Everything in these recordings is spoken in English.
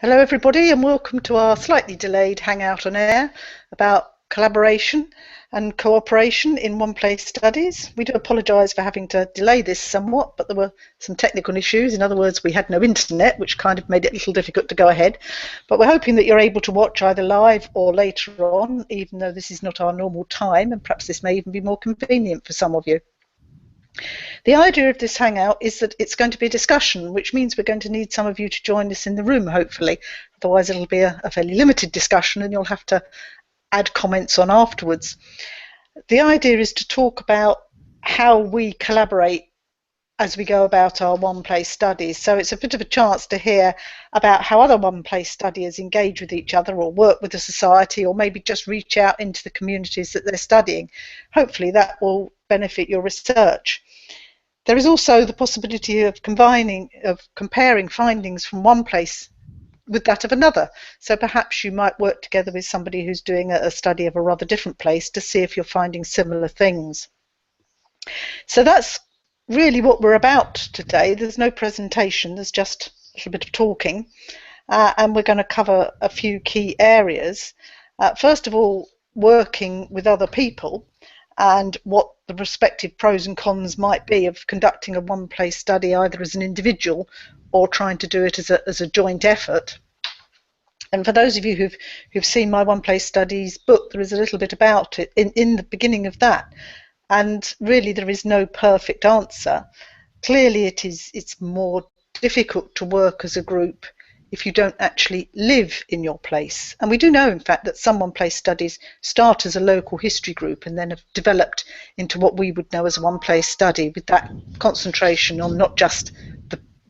Hello everybody and welcome to our slightly delayed Hangout on Air about collaboration and cooperation in one-place studies. We do apologise for having to delay this somewhat, but there were some technical issues. In other words, we had no internet, which kind of made it a little difficult to go ahead. But we're hoping that you're able to watch either live or later on, even though this is not our normal time, and perhaps this may even be more convenient for some of you. The idea of this Hangout is that it's going to be a discussion, which means we're going to need some of you to join us in the room, hopefully. Otherwise, it'll be a fairly limited discussion and you'll have to add comments on afterwards. The idea is to talk about how we collaborate as we go about our one-place studies. So it's a bit of a chance to hear about how other one-place studiers engage with each other or work with the society, or maybe just reach out into the communities that they're studying. Hopefully that will benefit your research. There is also the possibility of comparing findings from one place with that of another. So perhaps you might work together with somebody who's doing a study of a rather different place to see if you're finding similar things. So that's really what we're about today. There's no presentation, there's just a little bit of talking, and we're going to cover a few key areas. First of all, working with other people and what the respective pros and cons might be of conducting a one-place study either as an individual or trying to do it as a joint effort. And for those of you who've seen my one-place studies book, there is a little bit about it in the beginning of that. And really there is no perfect answer. Clearly it's more difficult to work as a group if you don't actually live in your place. And we do know, in fact, that some one-place studies start as a local history group and then have developed into what we would know as a one-place study, with that concentration on not just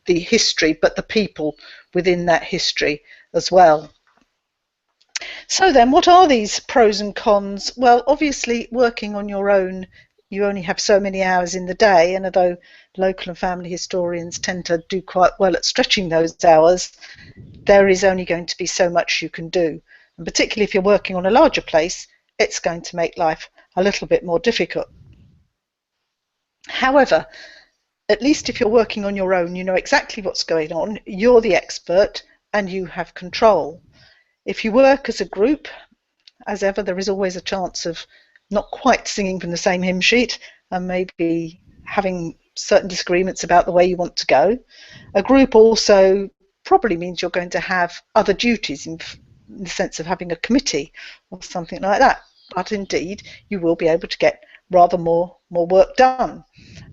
the history, but the people within that history as well. So then, what are these pros and cons? Well, obviously, working on your own, you only have so many hours in the day, and although local and family historians tend to do quite well at stretching those hours, there is only going to be so much you can do. And particularly if you're working on a larger place, it's going to make life a little bit more difficult. However, at least if you're working on your own, you know exactly what's going on, you're the expert, and you have control. If you work as a group, as ever, there is always a chance of not quite singing from the same hymn sheet and maybe having certain disagreements about the way you want to go. A group also probably means you're going to have other duties in the sense of having a committee or something like that. But indeed, you will be able to get rather more work done.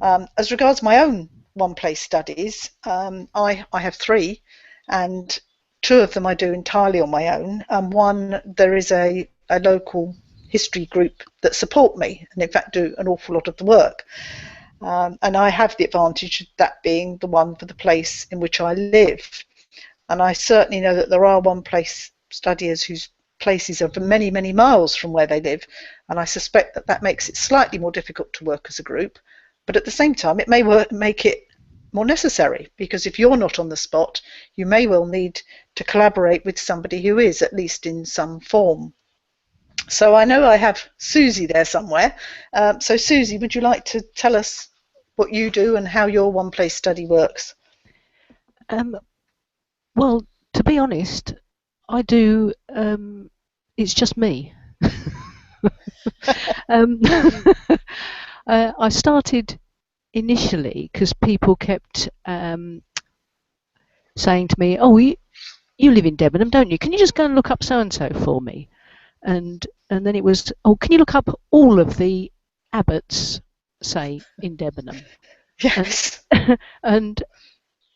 As regards my own one-place studies, I have 3, and 2 of them I do entirely on my own, and one there is a local history group that support me and in fact do an awful lot of the work. And I have the advantage of that being the one for the place in which I live. And I certainly know that there are one-place studiers whose places are many, many miles from where they live, and I suspect that that makes it slightly more difficult to work as a group. But at the same time, it may make it more necessary, because if you're not on the spot, you may well need to collaborate with somebody who is, at least in some form. So I know I have Susie there somewhere. So Susie, would you like to tell us what you do and how your one-place study works? Well, to be honest, I do, it's just me. I started initially because people kept saying to me, "Oh, you live in Debenham, don't you? Can you just go and look up so-and-so for me?" And then it was, "Oh, can you look up all of the abbots, say, in Debenham?" Yes. And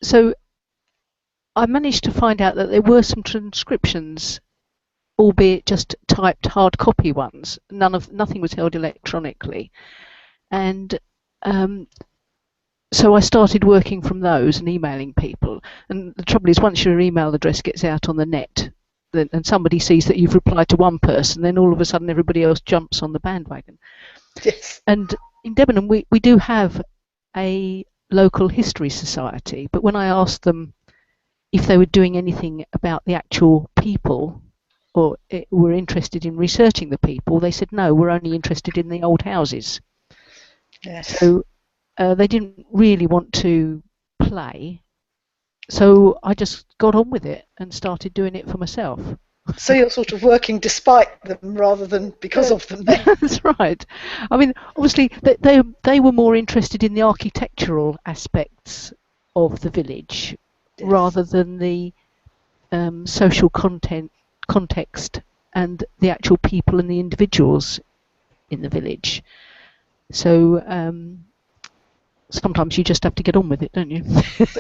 so I managed to find out that there were some transcriptions, albeit just typed hard copy ones. Nothing was held electronically, and so I started working from those and emailing people. And the trouble is, once your email address gets out on the net, and somebody sees that you've replied to one person, then all of a sudden everybody else jumps on the bandwagon. Yes. And in Debenham, we do have a local history society, but when I asked them if they were doing anything about the actual people or were interested in researching the people, they said, no, we're only interested in the old houses. Yes. So they didn't really want to play So I just got on with it and started doing it for myself. So you're sort of working despite them rather than because of them then. That's right. I mean, obviously, they were more interested in the architectural aspects of the village Yes. rather than the social context and the actual people and the individuals in the village. So sometimes you just have to get on with it, don't you?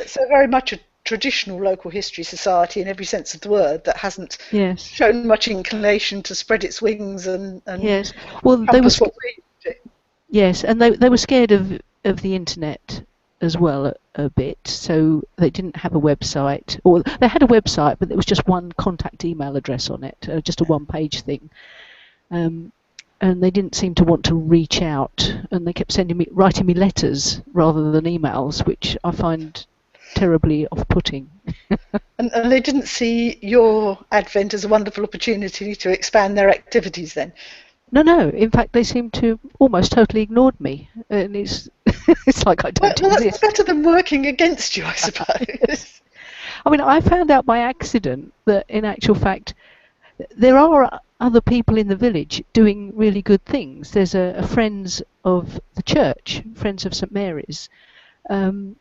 So very much a traditional local history society in every sense of the word that hasn't Yes. shown much inclination to spread its wings and Yes. Well, they were. compass what we do. Yes, and they were scared of the internet as well a bit, so they didn't have a website, or they had a website, but there was just one contact email address on it, just a one-page thing. Um, and they didn't seem to want to reach out, and they kept writing me letters rather than emails, which I find terribly off-putting. And they didn't see your advent as a wonderful opportunity to expand their activities then. No, no. In fact, they seem to almost totally ignored me, and it's it's like I don't Well, that's exist. better than working against you, I suppose. I mean, I found out by accident that, in actual fact, there are other people in the village doing really good things. There's a Friends of the Church, Friends of St Mary's, um,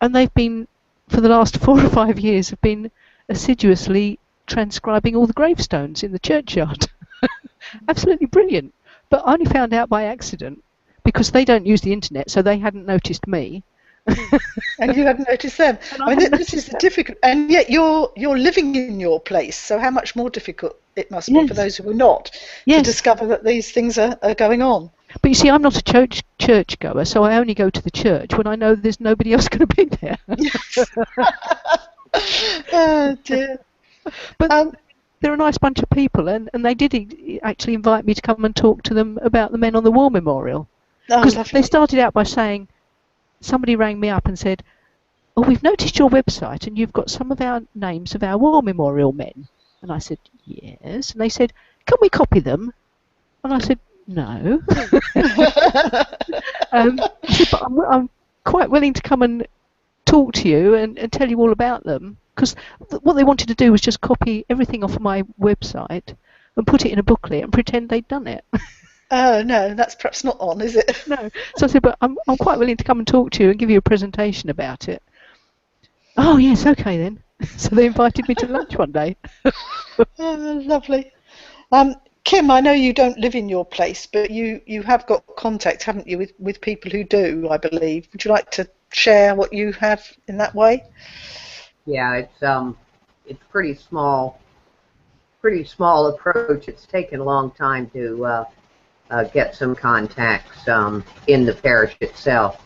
and they've been, for the last 4 or 5 years, have been assiduously transcribing all the gravestones in the churchyard. Absolutely brilliant. But I only found out by accident because they don't use the internet, so they hadn't noticed me. And you hadn't noticed them. And I I hadn't mean, this is noticed the them. difficult, and yet you're living in your place. So how much more difficult it must be for Yes, those who are not to yes. discover that these things are going on. But you see, I'm not a church goer, so I only go to the church when I know there's nobody else going to be there. Yes. Oh dear. But Um, they're a nice bunch of people, and they did actually invite me to come and talk to them about the Men on the War Memorial. oh, Because they lovely. started out by saying, somebody rang me up and said, "Oh, we've noticed your website and you've got some of our names of our war memorial men." And I said, "Yes." And they said, "Can we copy them?" And I said, "No." I said, "But I'm quite willing to come and talk to you and tell you all about them." Because what they wanted to do was just copy everything off my website and put it in a booklet and pretend they'd done it. Oh no, that's perhaps not on, is it? No. So I said, "But I'm quite willing to come and talk to you and give you a presentation about it." "Oh, yes, okay then." So they invited me to lunch one day. Oh, lovely. Kim, I know you don't live in your place, but you have got contact, haven't you, with people who do, I believe. Would you like to share what you have in that way? Yeah, it's pretty small approach. It's taken a long time to get some contacts in the parish itself.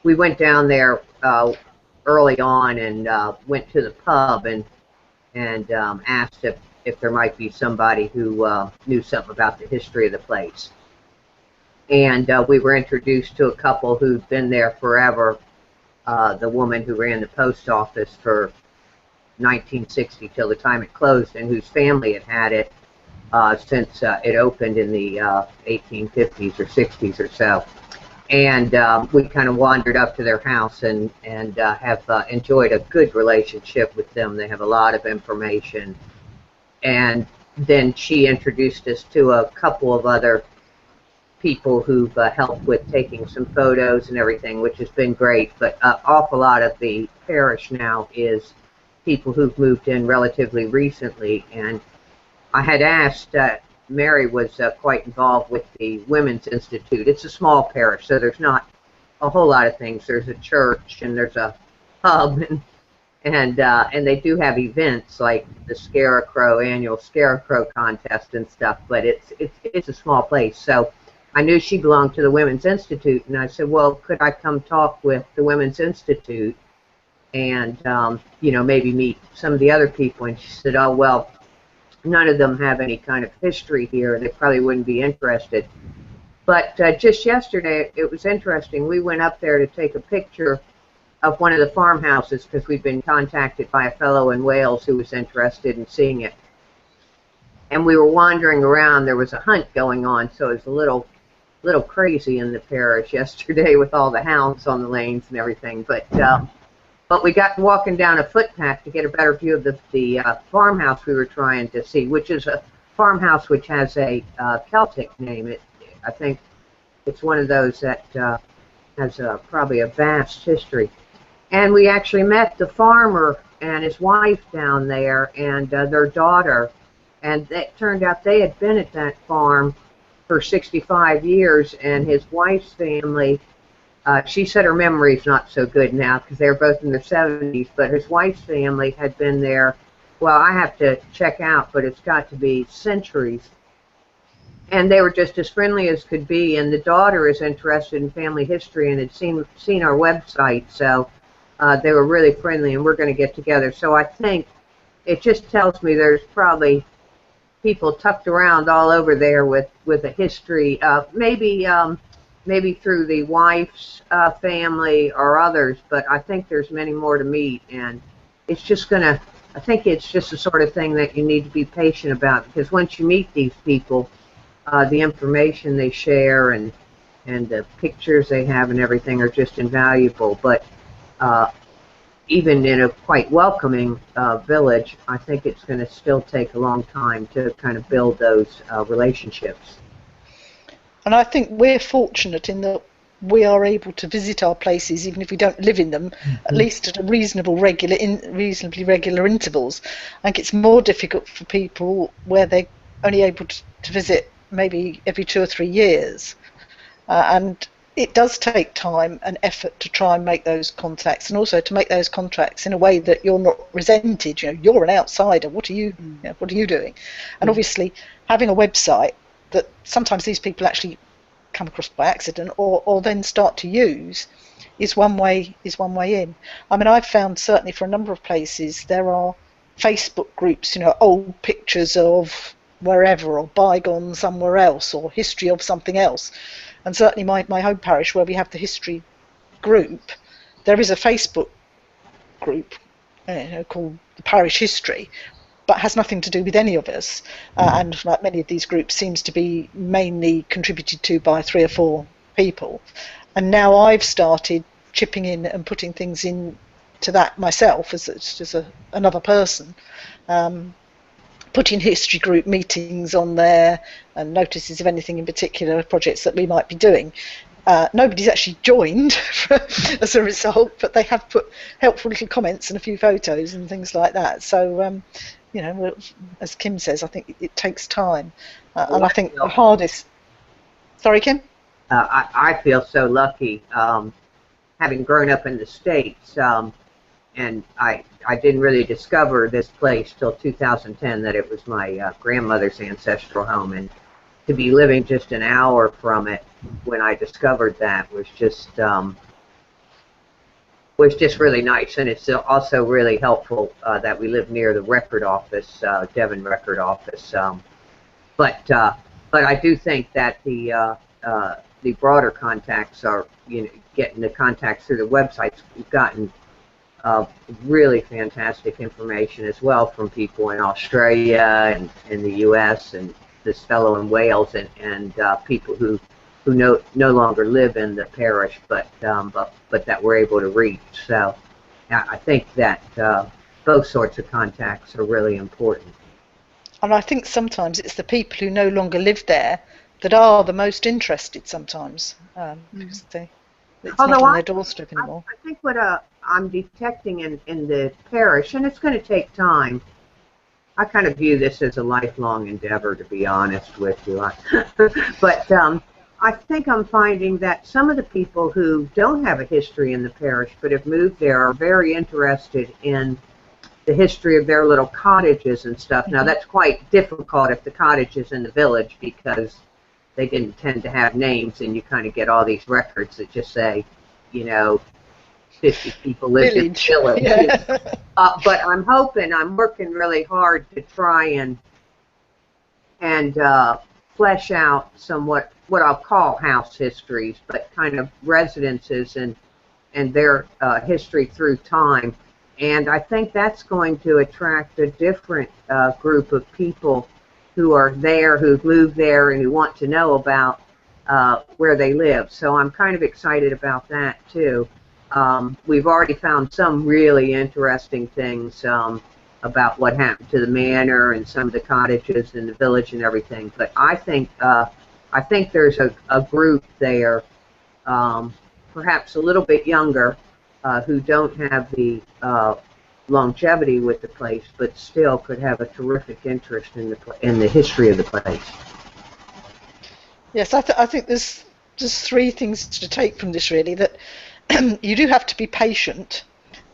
We went down there early on and went to the pub and asked if there might be somebody who knew something about the history of the place. And we were introduced to a couple who'd been there forever. The woman who ran the post office for 1960 till the time it closed, and whose family had had it since it opened in the 1850s or 60s or so. And we kind of wandered up to their house and have enjoyed a good relationship with them. They have a lot of information. And then she introduced us to a couple of other people who've helped with taking some photos and everything, which has been great. But an awful lot of the parish now is people who've moved in relatively recently. And I had asked, Mary was quite involved with the Women's Institute. It's a small parish, so there's not a whole lot of things. There's a church and there's a pub, and they do have events like the annual Scarecrow contest and stuff. But it's a small place, so I knew she belonged to the Women's Institute, and I said, well, could I come talk with the Women's Institute and maybe meet some of the other people? And she said, oh, well, none of them have any kind of history here. They probably wouldn't be interested. But just yesterday, it was interesting. We went up there to take a picture of one of the farmhouses because we'd been contacted by a fellow in Wales who was interested in seeing it. And we were wandering around. There was a hunt going on, so it was a little crazy in the parish yesterday with all the hounds on the lanes and everything. But But we got walking down a footpath to get a better view of the farmhouse we were trying to see, which is a farmhouse which has a Celtic name. I think it's one of those that has probably a vast history. And we actually met the farmer and his wife down there and their daughter. And it turned out they had been at that farm for 65 years, and his wife's family, she said her memory's not so good now because they're both in their 70s, but his wife's family had been there, well, I have to check out, but it's got to be centuries. And they were just as friendly as could be, and the daughter is interested in family history and had seen our website, so they were really friendly, and we're going to get together. So I think it just tells me there's probably people tucked around all over there with a history, maybe through the wife's family or others, but I think there's many more to meet, and it's just gonna, I think it's just the sort of thing that you need to be patient about, because once you meet these people, the information they share and the pictures they have and everything are just invaluable. But even in a quite welcoming village, I think it's going to still take a long time to kind of build those relationships. And I think we're fortunate in that we are able to visit our places, even if we don't live in them, at least at a reasonably regular intervals. I think it's more difficult for people where they're only able to visit maybe every 2 or 3 years. And it does take time and effort to try and make those contacts, and also to make those contacts in a way that you're not resented. You know, you're an outsider. What are you doing? And obviously, having a website that sometimes these people actually come across by accident or then start to use is one way in. I mean, I've found certainly for a number of places there are Facebook groups, old pictures of wherever, or bygone somewhere else, or history of something else. And certainly my home parish, where we have the history group, there is a Facebook group called the Parish History, but has nothing to do with any of us. And like many of these groups, seems to be mainly contributed to by 3 or 4 people. And now I've started chipping in and putting things in to that myself as another person. Putting history group meetings on there and notices of anything in particular, projects that we might be doing. Nobody's actually joined as a result, but they have put helpful little comments and a few photos and things like that. So, as Kim says, I think it takes time. And I think the hardest... Sorry, Kim? I feel so lucky, having grown up in the States, and I didn't really discover this place till 2010, that it was my grandmother's ancestral home, and to be living just an hour from it when I discovered that was just really nice. And it's also really helpful that we live near the record office, Devon Record Office. But I do think that the broader contacts are, getting the contacts through the websites. We've gotten really fantastic information as well from people in Australia and in the U.S. and this fellow in Wales and people who no longer live in the parish, but that we're able to reach. So I think that both sorts of contacts are really important. And I think sometimes it's the people who no longer live there that are the most interested sometimes, because it's not on their doorstep anymore. I think what I'm detecting in the parish, and it's going to take time. I kind of view this as a lifelong endeavor, to be honest with you. But I think I'm finding that some of the people who don't have a history in the parish but have moved there are very interested in the history of their little cottages and stuff. Now, that's quite difficult if the cottage is in the village, because they didn't tend to have names, and you kind of get all these records that just say, 50 people lived in the village. Yeah. But I'm working really hard to try and flesh out somewhat what I'll call house histories, but kind of residences and their history through time. And I think that's going to attract a different group of people who are there, who've moved there, and who want to know about where they live. So I'm kind of excited about that too. We've already found some really interesting things about what happened to the manor and some of the cottages in the village and everything. But I think there's a group there, perhaps a little bit younger, who don't have the longevity with the place, but still could have a terrific interest in the history of the place. Yes, I think there's three things to take from this, really. That you do have to be patient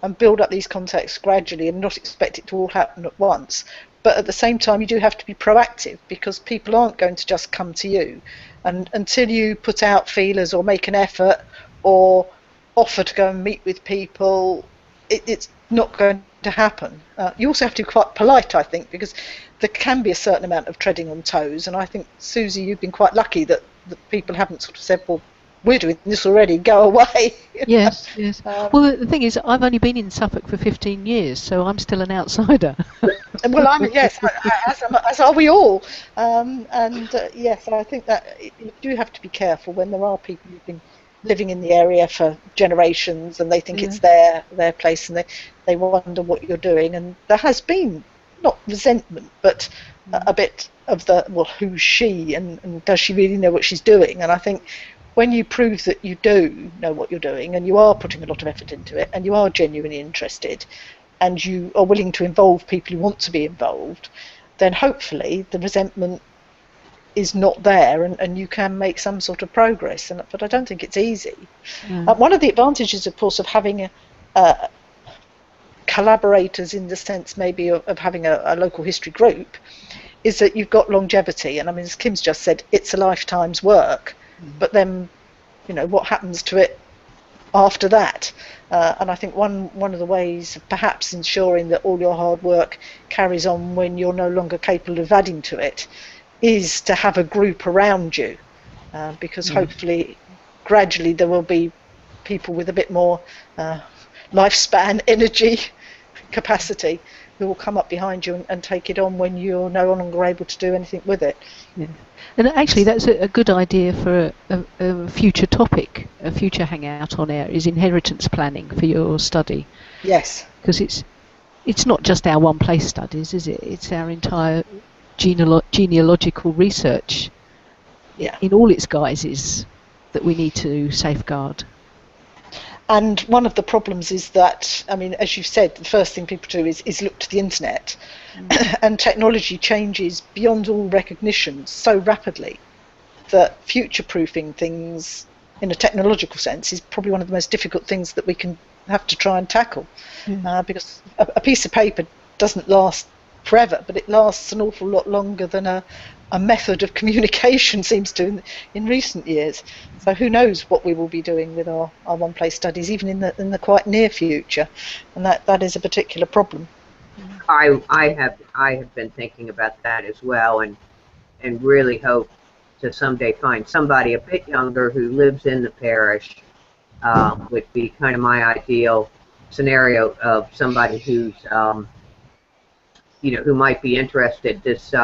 and build up these contacts gradually and not expect it to all happen at once. But at the same time, you do have to be proactive, because people aren't going to just come to you. And until you put out feelers or make an effort or offer to go and meet with people, it's not going to happen. You also have to be quite polite, I think, because there can be a certain amount of treading on toes. And I think, Susie, you've been quite lucky that people haven't sort of said, well, we're doing this already, go away. Yes, yes. Well, the thing is, I've only been in Suffolk for 15 years, so I'm still an outsider. Well, yes, as are we all. Yes, I think that you do have to be careful when there are people who've been living in the area for generations and they think it's their place, and they wonder what you're doing. And there has been, not resentment, but a bit of the, well, who's she, and does she really know what she's doing? And I think when you prove that you do know what you're doing, and you are putting a lot of effort into it, and you are genuinely interested, and you are willing to involve people who want to be involved, then hopefully the resentment is not there, and you can make some sort of progress. But I don't think it's easy. One of the advantages, of course, of having collaborators, in the sense maybe of having a local history group, is that you've got longevity. And I mean, as Kim's just said, it's a lifetime's work. But then, you know, what happens to it after that? And I think one of the ways of perhaps ensuring that all your hard work carries on when you're no longer capable of adding to it is to have a group around you, because hopefully gradually there will be people with a bit more lifespan, energy, capacity, who will come up behind you and take it on when you're no longer able to do anything with it. Yeah. And actually, that's a good idea for a future topic, a future hangout on air, is inheritance planning for your study. Yes. Because it's not just our one place studies, is it? It's our entire genealogical research in all its guises that we need to safeguard. And one of the problems is that, I mean, as you've said, the first thing people do is look to the internet. And technology changes beyond all recognition so rapidly that future-proofing things in a technological sense is probably one of the most difficult things that we can have to try and tackle. Because a piece of paper doesn't last forever, but it lasts an awful lot longer than a method of communication seems to in recent years. So who knows what we will be doing with our one place studies, even in the quite near future, and that is a particular problem. I have been thinking about that as well, and really hope to someday find somebody a bit younger who lives in the parish. Would be kind of my ideal scenario of somebody who's who might be interested. This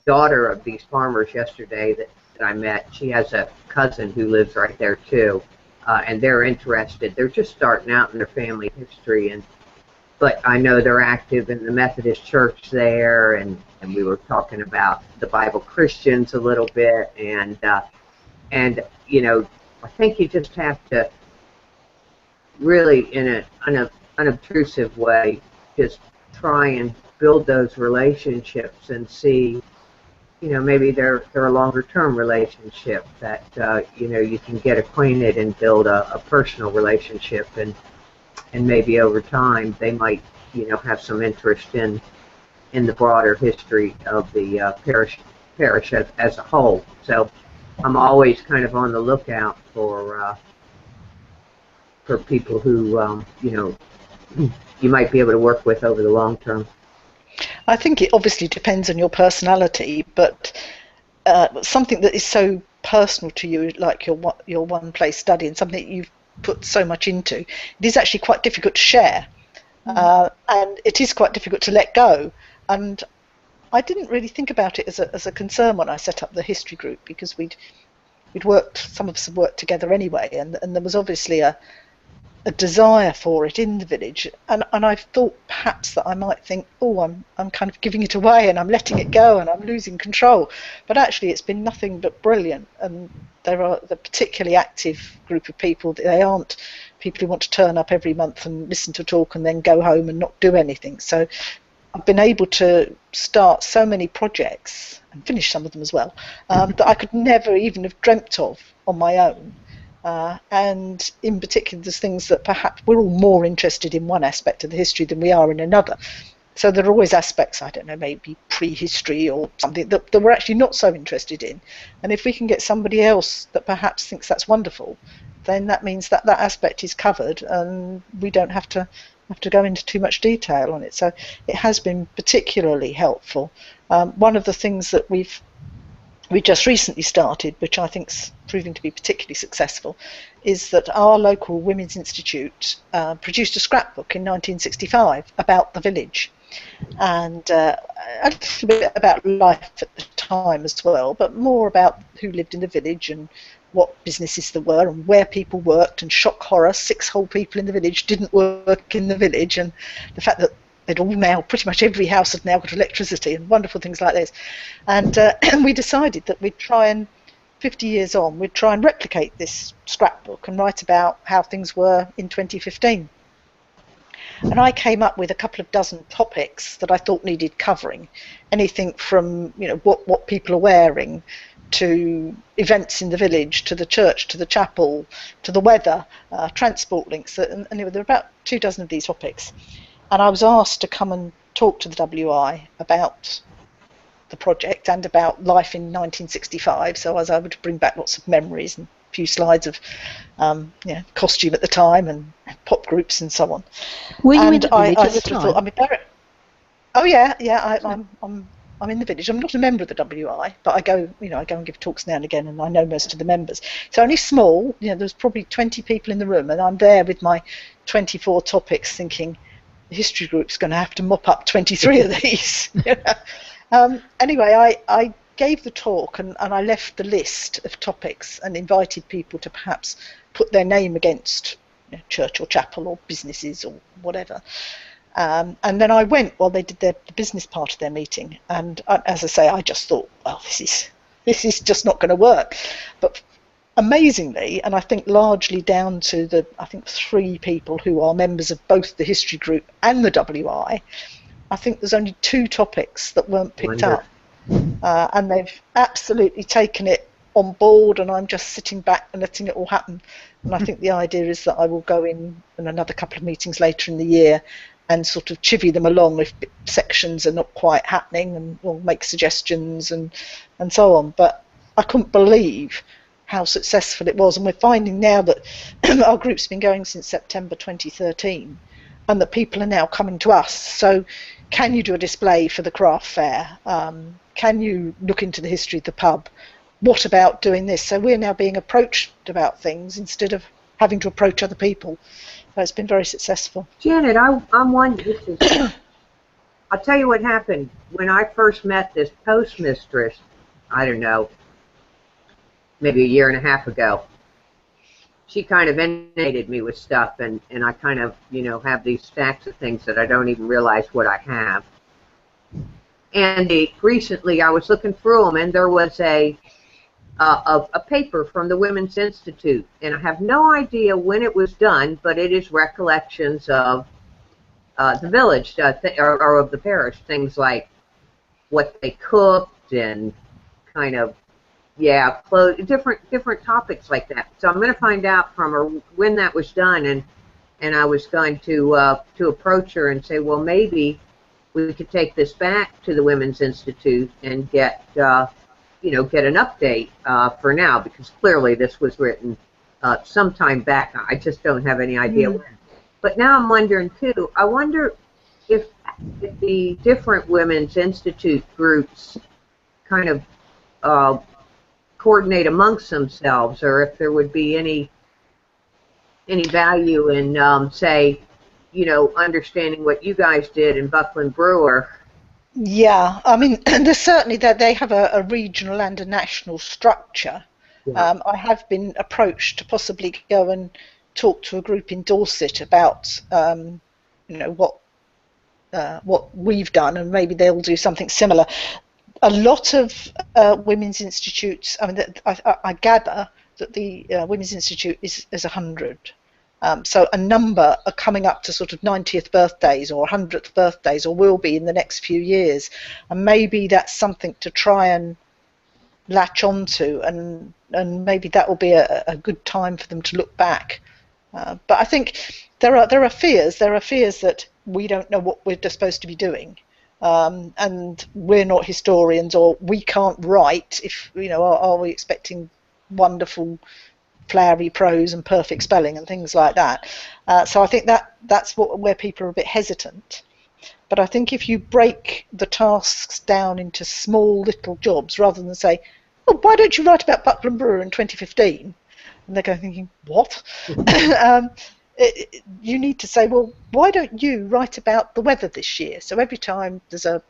daughter of these farmers yesterday that I met, she has a cousin who lives right there too, and they're interested. They're just starting out in their family history, but I know they're active in the Methodist Church there, and we were talking about the Bible Christians a little bit, and I think you just have to really, in an unobtrusive way, just try and build those relationships and see, maybe they're a longer term relationship that you can get acquainted and build a personal relationship, and maybe over time they might have some interest in the broader history of the parish as a whole. So I'm always kind of on the lookout for people who you might be able to work with over the long term. I think it obviously depends on your personality, but something that is so personal to you, like your one place study, and something that you've put so much into, it is actually quite difficult to share, and it is quite difficult to let go. And I didn't really think about it as a concern when I set up the history group, because we'd worked, some of us had worked together anyway, and there was obviously a a desire for it in the village, and I've thought perhaps that I might think, oh, I'm kind of giving it away and I'm letting it go and I'm losing control, but actually it's been nothing but brilliant. And there are the particularly active group of people. They aren't people who want to turn up every month and listen to talk and then go home and not do anything. So I've been able to start so many projects and finish some of them as well, that I could never even have dreamt of on my own. And in particular, there's things that perhaps we're all more interested in one aspect of the history than we are in another. So there are always aspects, I don't know, maybe prehistory or something that we're actually not so interested in. And if we can get somebody else that perhaps thinks that's wonderful, then that means that that aspect is covered and we don't have to go into too much detail on it. So it has been particularly helpful. One of the things that we just recently started, which I think is proving to be particularly successful, is that our local Women's Institute produced a scrapbook in 1965 about the village, and a little bit about life at the time as well, but more about who lived in the village and what businesses there were and where people worked, and shock horror, 6 whole people in the village didn't work in the village, and the fact that they'd all now, pretty much every house had now got electricity and wonderful things like this. And we decided that we'd try and, 50 years on, we'd try and replicate this scrapbook and write about how things were in 2015. And I came up with a couple of dozen topics that I thought needed covering. Anything from, what people are wearing, to events in the village, to the church, to the chapel, to the weather, transport links, and there were about 2 dozen of these topics. And I was asked to come and talk to the WI about the project and about life in 1965. So I was able to bring back lots of memories and a few slides of costume at the time and pop groups and so on. Were you in the village at the time? I'm in the village. I'm not a member of the WI, but I go and give talks now and again, and I know most of the members. It's only small. There's probably 20 people in the room, and I'm there with my 24 topics, thinking the history group's going to have to mop up 23 of these. Anyway, I gave the talk, and I left the list of topics and invited people to perhaps put their name against church or chapel or businesses or whatever. And then I went while they did the business part of their meeting, and as I say, I just thought, well, this is just not going to work. But amazingly, and I think largely down to the 3 people who are members of both the history group and the WI, I think there's only 2 topics that weren't picked up, and they've absolutely taken it on board, and I'm just sitting back and letting it all happen. And I think the idea is that I will go in another couple of meetings later in the year and sort of chivvy them along if sections are not quite happening, and we'll make suggestions and so on. But I couldn't believe how successful it was, and we're finding now that our group's been going since September 2013, and that people are now coming to us. So can you do a display for the craft fair? Can you look into the history of the pub? What about doing this? So we're now being approached about things instead of having to approach other people. So it's been very successful. Janet, I'm wondering, I'll tell you what happened. When I first met this postmistress, I don't know, maybe a year and a half ago, she kind of inundated me with stuff, and I kind of, have these stacks of things that I don't even realize what I have. And recently I was looking through them, and there was a paper from the Women's Institute, and I have no idea when it was done, but it is recollections of the village, or of the parish, things like what they cooked and kind of, clothes, different topics like that. So I'm going to find out from her when that was done, and I was going to approach her and say, well, maybe we could take this back to the Women's Institute and get get an update for now, because clearly this was written sometime back. I just don't have any idea when. But now I'm wondering too, I wonder if the different Women's Institute groups kind of coordinate amongst themselves, or if there would be any value in, say, understanding what you guys did in Buckland Brewer. Yeah, I mean, there's certainly that they have a regional and a national structure. Yeah. I have been approached to possibly go and talked to a group in Dorset about what we've done, and maybe they'll do something similar. A lot of women's institutes, I mean, I gather that the Women's Institute is 100. So a number are coming up to sort of 90th birthdays or 100th birthdays, or will be in the next few years. And maybe that's something to try and latch onto, and maybe that will be a good time for them to look back. But I think there are fears. There are fears that we don't know what we're supposed to be doing. And we're not historians, or we can't write. If are we expecting wonderful flowery prose and perfect spelling and things like that? So I think that's where people are a bit hesitant. But I think if you break the tasks down into small little jobs, rather than say, "Oh, why don't you write about Buckland Brewer in 2015?" and they're going thinking, "What?" You need to say, well, why don't you write about the weather this year? So every time there's a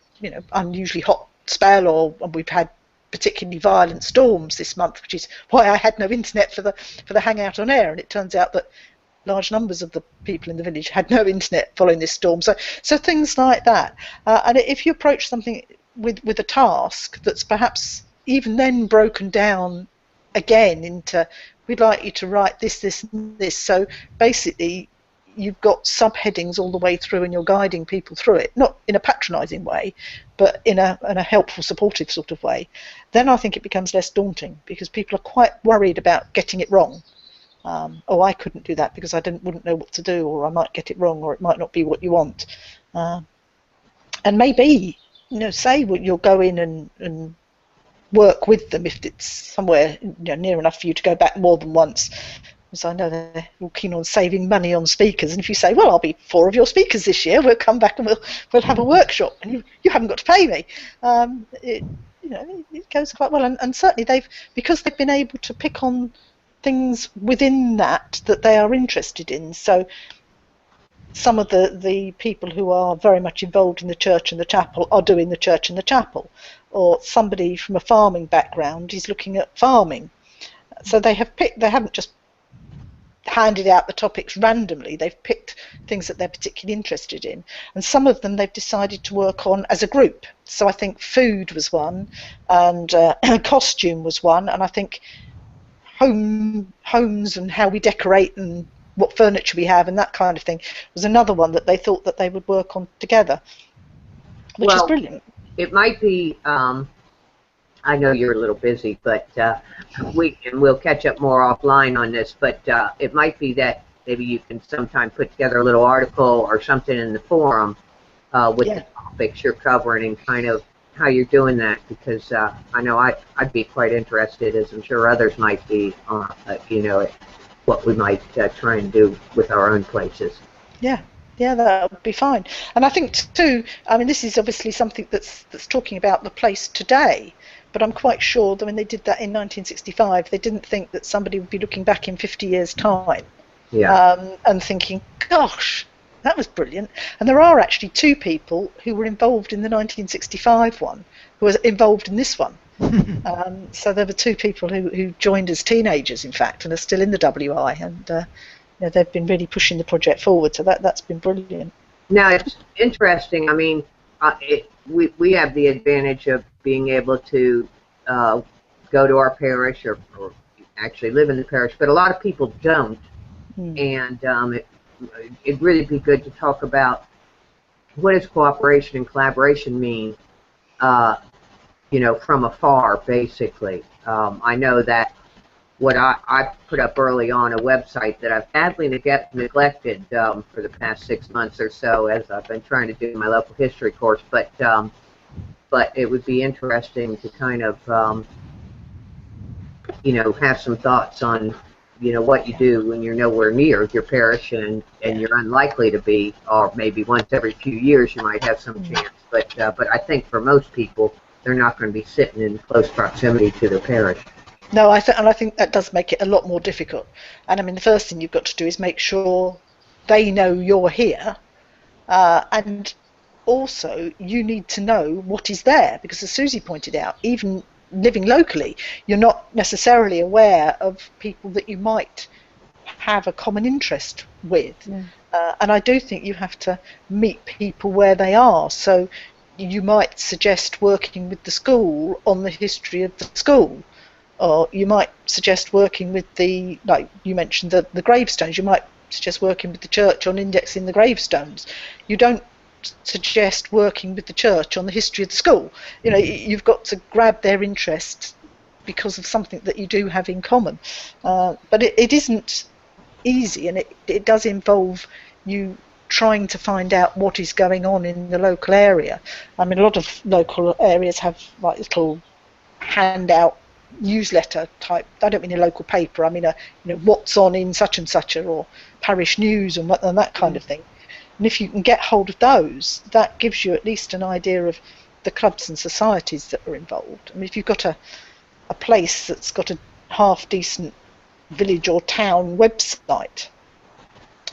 unusually hot spell, or we've had particularly violent storms this month, which is why I had no internet for the Hangout on Air, and it turns out that large numbers of the people in the village had no internet following this storm. So things like that. And if you approach something with a task that's perhaps even then broken down again into, we'd like you to write this, this, and this. So basically, you've got subheadings all the way through, and you're guiding people through it, not in a patronising way, but in a helpful, supportive sort of way. Then I think it becomes less daunting, because people are quite worried about getting it wrong. I couldn't do that because I wouldn't know what to do, or I might get it wrong, or it might not be what you want. And maybe, say you'll go in and work with them if it's somewhere near enough for you to go back more than once, because I know they're all keen on saving money on speakers. And if you say, well, I'll be 4 of your speakers this year, we'll come back and we'll have a workshop, and you haven't got to pay me, it goes quite well. And certainly because they've been able to pick on things within that they are interested in. So some of the people who are very much involved in the church and the chapel are doing the church and the chapel, or somebody from a farming background is looking at farming. So they haven't just handed out the topics randomly. They've picked things that they're particularly interested in, and some of them they've decided to work on as a group. So I think food was one, and costume was one, and I think homes and how we decorate and what furniture we have and that kind of thing was another one that they thought that they would work on together, which is brilliant. It might be, I know you're a little busy, but we'll catch up more offline on this, but it might be that maybe you can sometime put together a little article or something in the forum with the topics you're covering and kind of how you're doing that, because I know I'd be quite interested, as I'm sure others might be, what we might try and do with our own places. Yeah, that would be fine. And I think too, I mean, this is obviously something that's talking about the place today, but I'm quite sure that when they did that in 1965, they didn't think that somebody would be looking back in 50 years' time and thinking, gosh, that was brilliant. And there are actually 2 people who were involved in the 1965 one who were involved in this one. So there were 2 people who joined as teenagers, in fact, and are still in the WI, and they've been really pushing the project forward. So that's been brilliant. Now, it's interesting. I mean, we have the advantage of being able to go to our parish or actually live in the parish, but a lot of people don't. And it'd really be good to talk about what does cooperation and collaboration mean, from afar, basically. I know that what I put up early on a website that I've badly neglected for the past 6 months or so, as I've been trying to do my local history course, but it would be interesting to kind of, have some thoughts on what you do when you're nowhere near your parish and you're unlikely to be, or maybe once every few years you might have some chance. But I think for most people, they're not going to be sitting in close proximity to their parish. No, I think that does make it a lot more difficult. And I mean, the first thing you've got to do is make sure they know you're here, and also you need to know what is there, because as Susie pointed out, even living locally, you're not necessarily aware of people that you might have a common interest with. Yeah. And I do think you have to meet people where they are. So you might suggest working with the school on the history of the school, or you might suggest working with the, like you mentioned, the gravestones. You might suggest working with the church on indexing the gravestones. You don't suggest working with the church on the history of the school. You know, you've got to grab their interest because of something that you do have in common. But it isn't easy, and it does involve you trying to find out what is going on in the local area. I mean, a lot of local areas have like little handout newsletter type. I don't mean a local paper. I mean what's on in such and such, or parish news and that kind of thing. And if you can get hold of those, that gives you at least an idea of the clubs and societies that are involved. I mean, if you've got a place that's got a half decent village or town website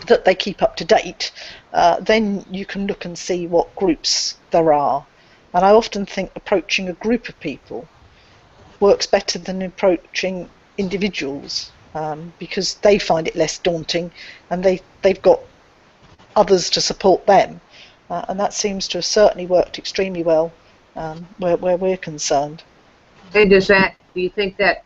that they keep up to date, then you can look and see what groups there are. And I often think approaching a group of people works better than approaching individuals, because they find it less daunting, and they've got others to support them, and that seems to have certainly worked extremely well where we're concerned. And do you think that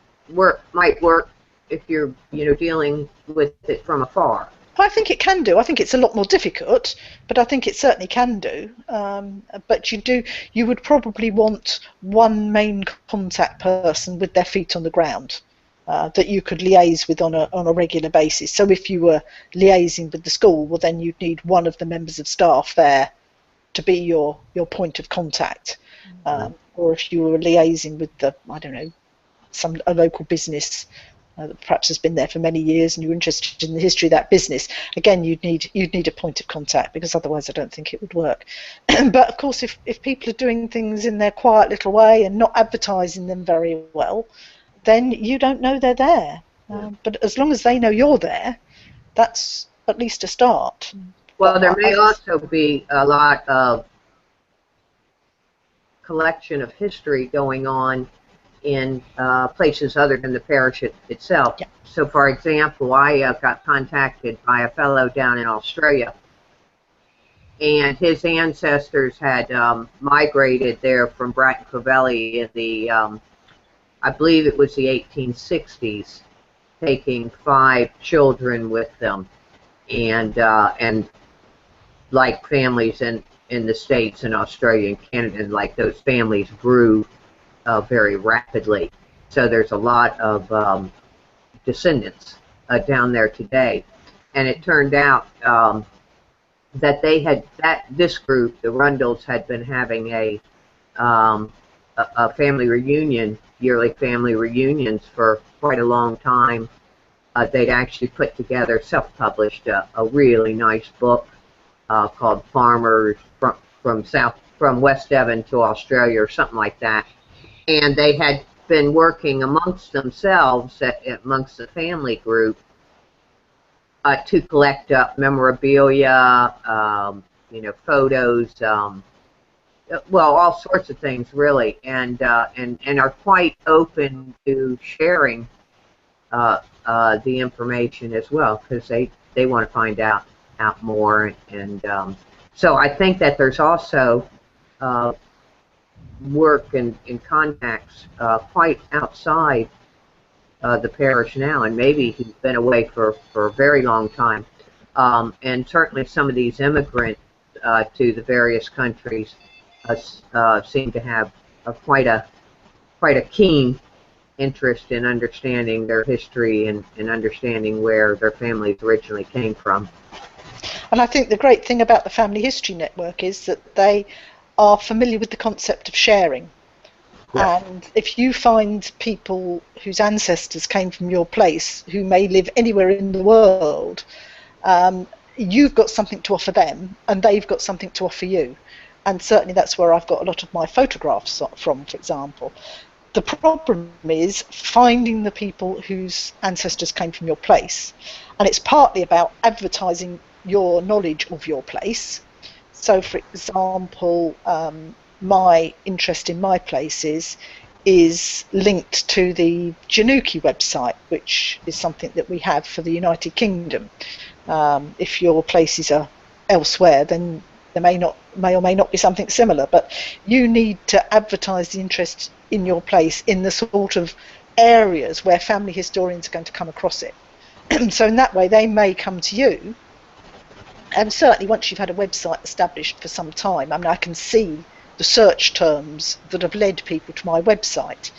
might work if you're dealing with it from afar? I think it can do. I think it's a lot more difficult, but I think it certainly can do. But you would probably want one main contact person with their feet on the ground that you could liaise with on a regular basis. So if you were liaising with the school, well, then you'd need one of the members of staff there to be your point of contact. Or if you were liaising with a local business that perhaps has been there for many years, and you're interested in the history of that business, again, you'd need a point of contact, because otherwise I don't think it would work. But of course, if people are doing things in their quiet little way and not advertising them very well, then you don't know they're there. But as long as they know you're there, that's at least a start. Well, there may also be a lot of collection of history going on in places other than the parish itself. Yeah. So, for example, I got contacted by a fellow down in Australia, and his ancestors had migrated there from Bratton Clovelly in the, I believe it was the 1860s, taking 5 children with them, and like families in the States and Australia and Canada, and like those families grew very rapidly. So there's a lot of descendants down there today, and it turned out that this group, the Rundles, had been having a family reunion, yearly family reunions for quite a long time. They'd actually put together, self-published, a really nice book called Farmers from West Devon to Australia, or something like that. And they had been working amongst themselves, amongst the family group, to collect memorabilia, photos, well, all sorts of things, really, and are quite open to sharing the information as well, because they want to find out more, and so I think that there's also work and contacts quite outside the parish now, and maybe he's been away for a very long time, and certainly some of these immigrants to the various countries seem to have quite a keen interest in understanding their history and understanding where their families originally came from. And I think the great thing about the Family History Network is that they are familiar with the concept of sharing. Yeah. And if you find people whose ancestors came from your place, who may live anywhere in the world, you've got something to offer them, and they've got something to offer you. And certainly that's where I've got a lot of my photographs from, for example. The problem is finding the people whose ancestors came from your place. And it's partly about advertising your knowledge of your place. So, for example, my interest in my place is is linked to the Januki website, which is something that we have for the United Kingdom. If your places are elsewhere, then there may or may not be something similar, but you need to advertise the interest in your place in the sort of areas where family historians are going to come across it. So in that way, they may come to you. And certainly once you've had a website established for some time, I mean, I can see the search terms that have led people to my website.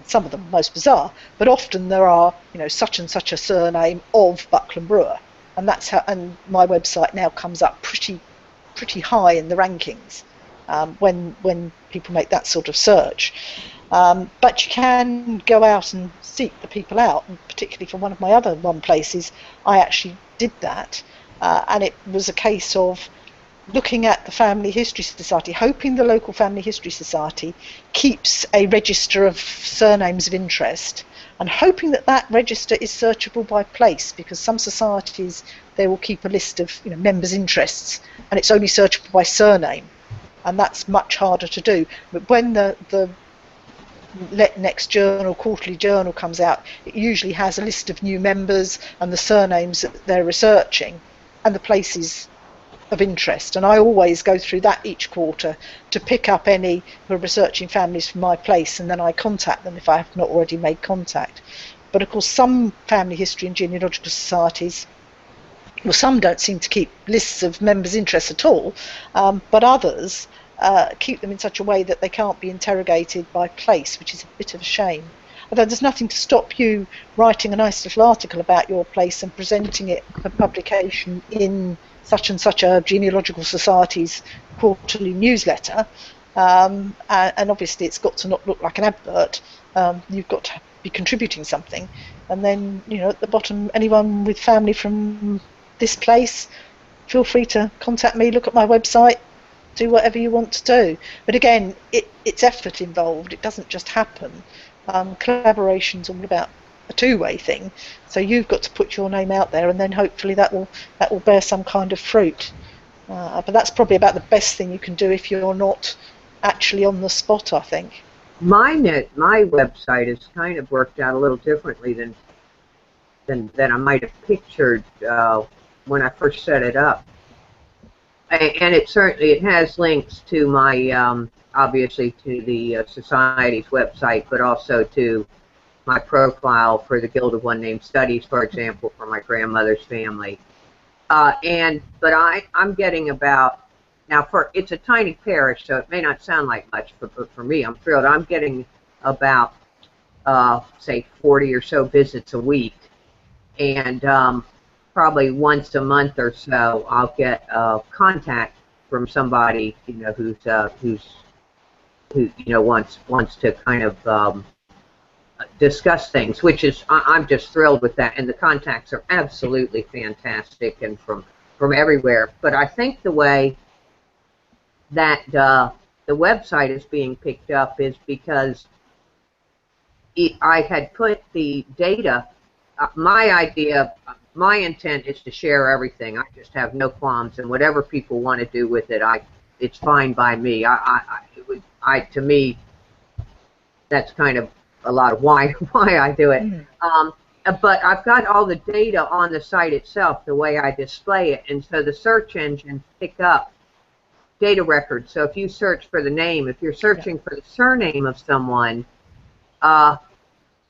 Some of them most bizarre, but often there are, such and such a surname of Buckland Brewer, and that's how. And my website now comes up pretty high in the rankings when people make that sort of search. But you can go out and seek the people out, and particularly for one of my other places, I actually did that. And it was a case of looking at the Family History Society, hoping the local Family History Society keeps a register of surnames of interest, and hoping that that register is searchable by place, because some societies, they will keep a list of members' interests, and it's only searchable by surname, and that's much harder to do. But when the next journal, quarterly journal, comes out, it usually has a list of new members and the surnames that they're researching and the places of interest, and I always go through that each quarter to pick up any who are researching families from my place, and then I contact them if I have not already made contact. But of course, some family history and genealogical societies, well, some don't seem to keep lists of members' interests at all, but others keep them in such a way that they can't be interrogated by place, which is a bit of a shame. Although there's nothing to stop you writing a nice little article about your place and presenting it for publication in such and such a genealogical society's quarterly newsletter, and obviously it's got to not look like an advert. You've got to be contributing something, and then at the bottom, anyone with family from this place, feel free to contact me, look at my website, do whatever you want to do. But again, it's effort involved. It doesn't just happen. Collaboration's all about a two-way thing, so you've got to put your name out there, and then hopefully that will bear some kind of fruit. But that's probably about the best thing you can do if you're not actually on the spot, I think. My website is kind of worked out a little differently than I might have pictured when I first set it up. And it has links to my obviously to the Society's website, but also to my profile for the Guild of One Named Studies, for example, for my grandmother's family. But I'm getting about, now it's a tiny parish, so it may not sound like much, but for me, I'm thrilled. I'm getting about, say, 40 or so visits a week, and probably once a month or so, I'll get contact from somebody who wants to kind of discuss things, which is I'm just thrilled with that, and the contacts are absolutely fantastic and from everywhere. But I think the way that the website is being picked up is because I had put the data. My intent is to share everything. I just have no qualms, and whatever people want to do with it, it's fine by me. To me, that's kind of a lot of why I do it. But I've got all the data on the site itself, the way I display it, and so the search engines pick up data records. So if you search for the name, if you're searching for the surname of someone,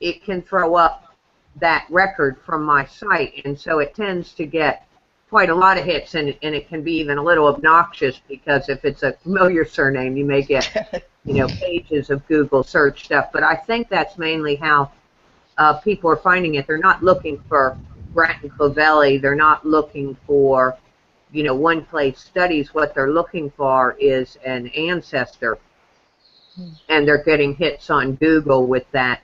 it can throw up that record from my site, and so it tends to get quite a lot of hits, and it can be even a little obnoxious, because if it's a familiar surname, you may get pages of Google search stuff. But I think that's mainly how people are finding it. They're not looking for Bratton Clavelli. They're not looking for one place studies. What they're looking for is an ancestor, and they're getting hits on Google with that.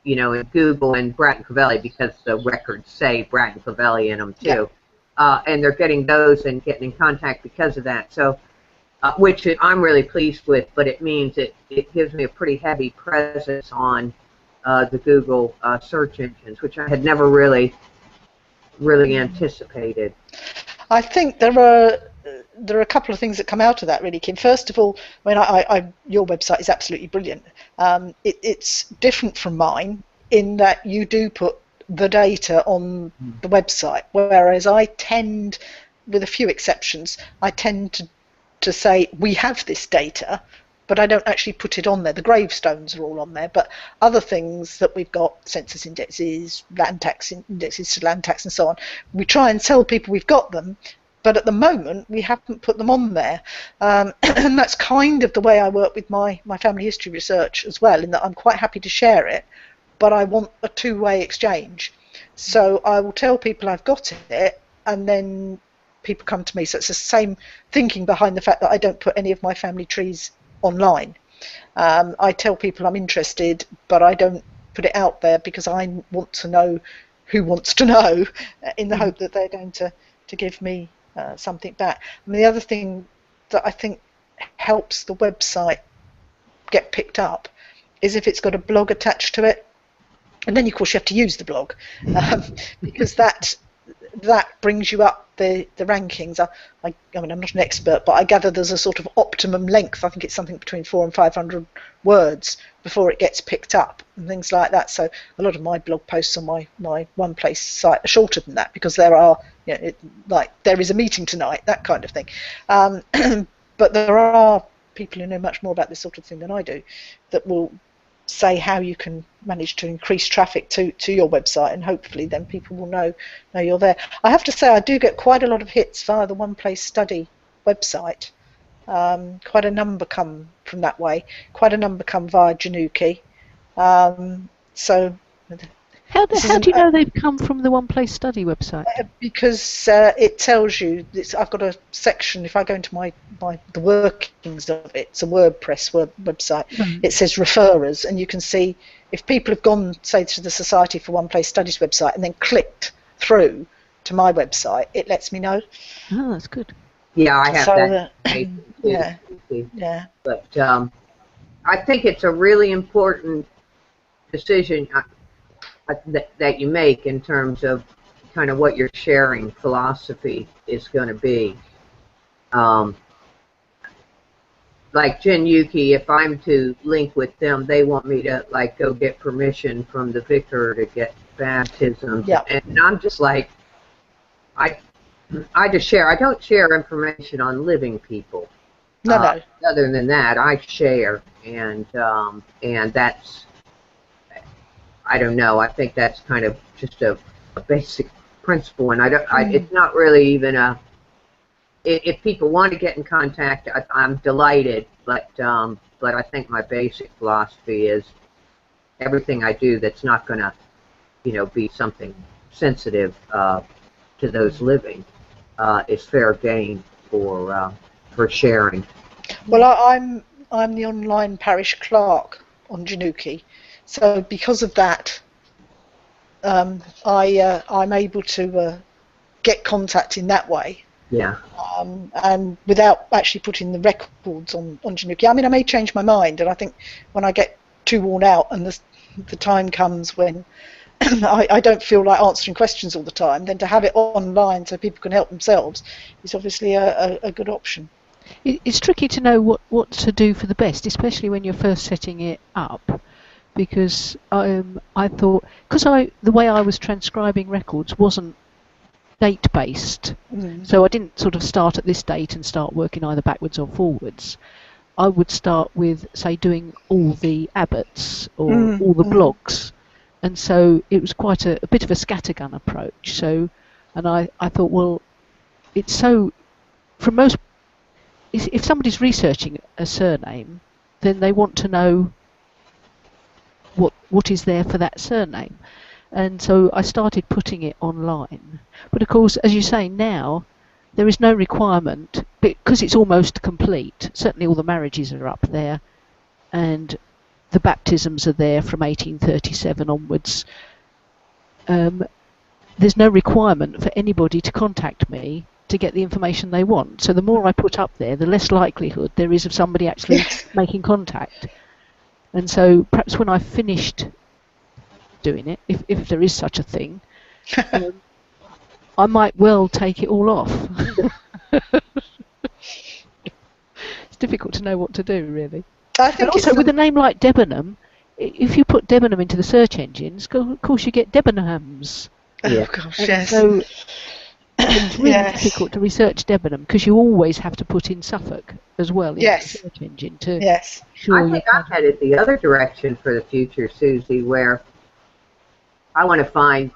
In Google and Bratton Clavelli, because the records say Bratton Clavelli in them too. And they're getting those and getting in contact because of that. So, which I'm really pleased with, but it means it gives me a pretty heavy presence on the Google search engines, which I had never really anticipated. I think there are there are a couple of things that come out of that, really, Kim. First of all, your website is absolutely brilliant. It's different from mine in that you do put the data on the website, whereas I tend, with a few exceptions, I tend to say we have this data, but I don't actually put it on there. The gravestones are all on there, but other things that we've got, census indexes, land tax indexes to land tax and so on, we try and tell people we've got them, but at the moment we haven't put them on there. And that's kind of the way I work with my family history research as well, in that I'm quite happy to share it, but I want a two-way exchange. So I will tell people I've got it, and then people come to me. So it's the same thinking behind the fact that I don't put any of my family trees online. I tell people I'm interested, but I don't put it out there because I want to know who wants to know, in the hope that they're going to give me something back. And the other thing that I think helps the website get picked up is if it's got a blog attached to it. And then, of course, you have to use the blog, because that brings you up the rankings. I mean, I'm not an expert, but I gather there's a sort of optimum length. I think it's something between 400 and 500 words before it gets picked up and things like that. So a lot of my blog posts on my One Place site are shorter than that, because there are, like, there is a meeting tonight, that kind of thing. But there are people who know much more about this sort of thing than I do that will say how you can manage to increase traffic to your website, and hopefully then people will know you're there. I have to say, I do get quite a lot of hits via the One Place Study website. Quite a number come from that way. Quite a number come via Januki. So how do you know they've come from the One Place Study website? Because it tells you. I've got a section. If I go into the workings of it, it's a WordPress website. It says referrers, and you can see if people have gone, say, to the Society for One Place Studies website and then clicked through to my website, it lets me know. Oh, that's good. Yeah, I have that. Yeah. But I think it's a really important decision that you make in terms of kind of what your sharing philosophy is going to be. Like Jin Yuki, if I'm to link with them, they want me to like go get permission from the vicar to get baptism. Yeah. And I'm just like, I just share. I don't share information on living people. No. Other than that, I share, and that's, I don't know. I think that's kind of just a basic principle, and it's not really even a. If people want to get in contact, I'm delighted. But I think my basic philosophy is everything I do that's not going to, be something sensitive to those living is fair game for sharing. Well, I'm the online parish clerk on Januki, so because of that, I'm able to get contact in that way. Yeah. And without actually putting the records on Januki. I mean, I may change my mind, and I think when I get too worn out and the time comes when I don't feel like answering questions all the time, then to have it online so people can help themselves is obviously a good option. It's tricky to know what to do for the best, especially when you're first setting it up, because I thought, because the way I was transcribing records wasn't date-based, so I didn't sort of start at this date and start working either backwards or forwards. I would start with, say, doing all the abbots or all the blogs, and so it was quite a bit of a scattergun approach. So, and I thought, well, it's so, for most, if somebody's researching a surname, then they want to know what is there for that surname. And so I started putting it online. But of course, as you say, now there is no requirement, because it's almost complete. Certainly all the marriages are up there, and the baptisms are there from 1837 onwards. There's no requirement for anybody to contact me to get the information they want. So the more I put up there, the less likelihood there is of somebody actually making contact. And so perhaps when I've finished doing it, if there is such a thing, I might well take it all off. It's difficult to know what to do, really. I And think also, it's with a name like Debenham, if you put Debenham into the search engines, of course you get Debenhams. oh Yeah. gosh, And yes, so it's really yes, difficult to research Debenham because you always have to put in Suffolk as well into the yes, search engine to make yes. I sure you're think I'm covering. headed the other direction for the future, Susie, where I want to find,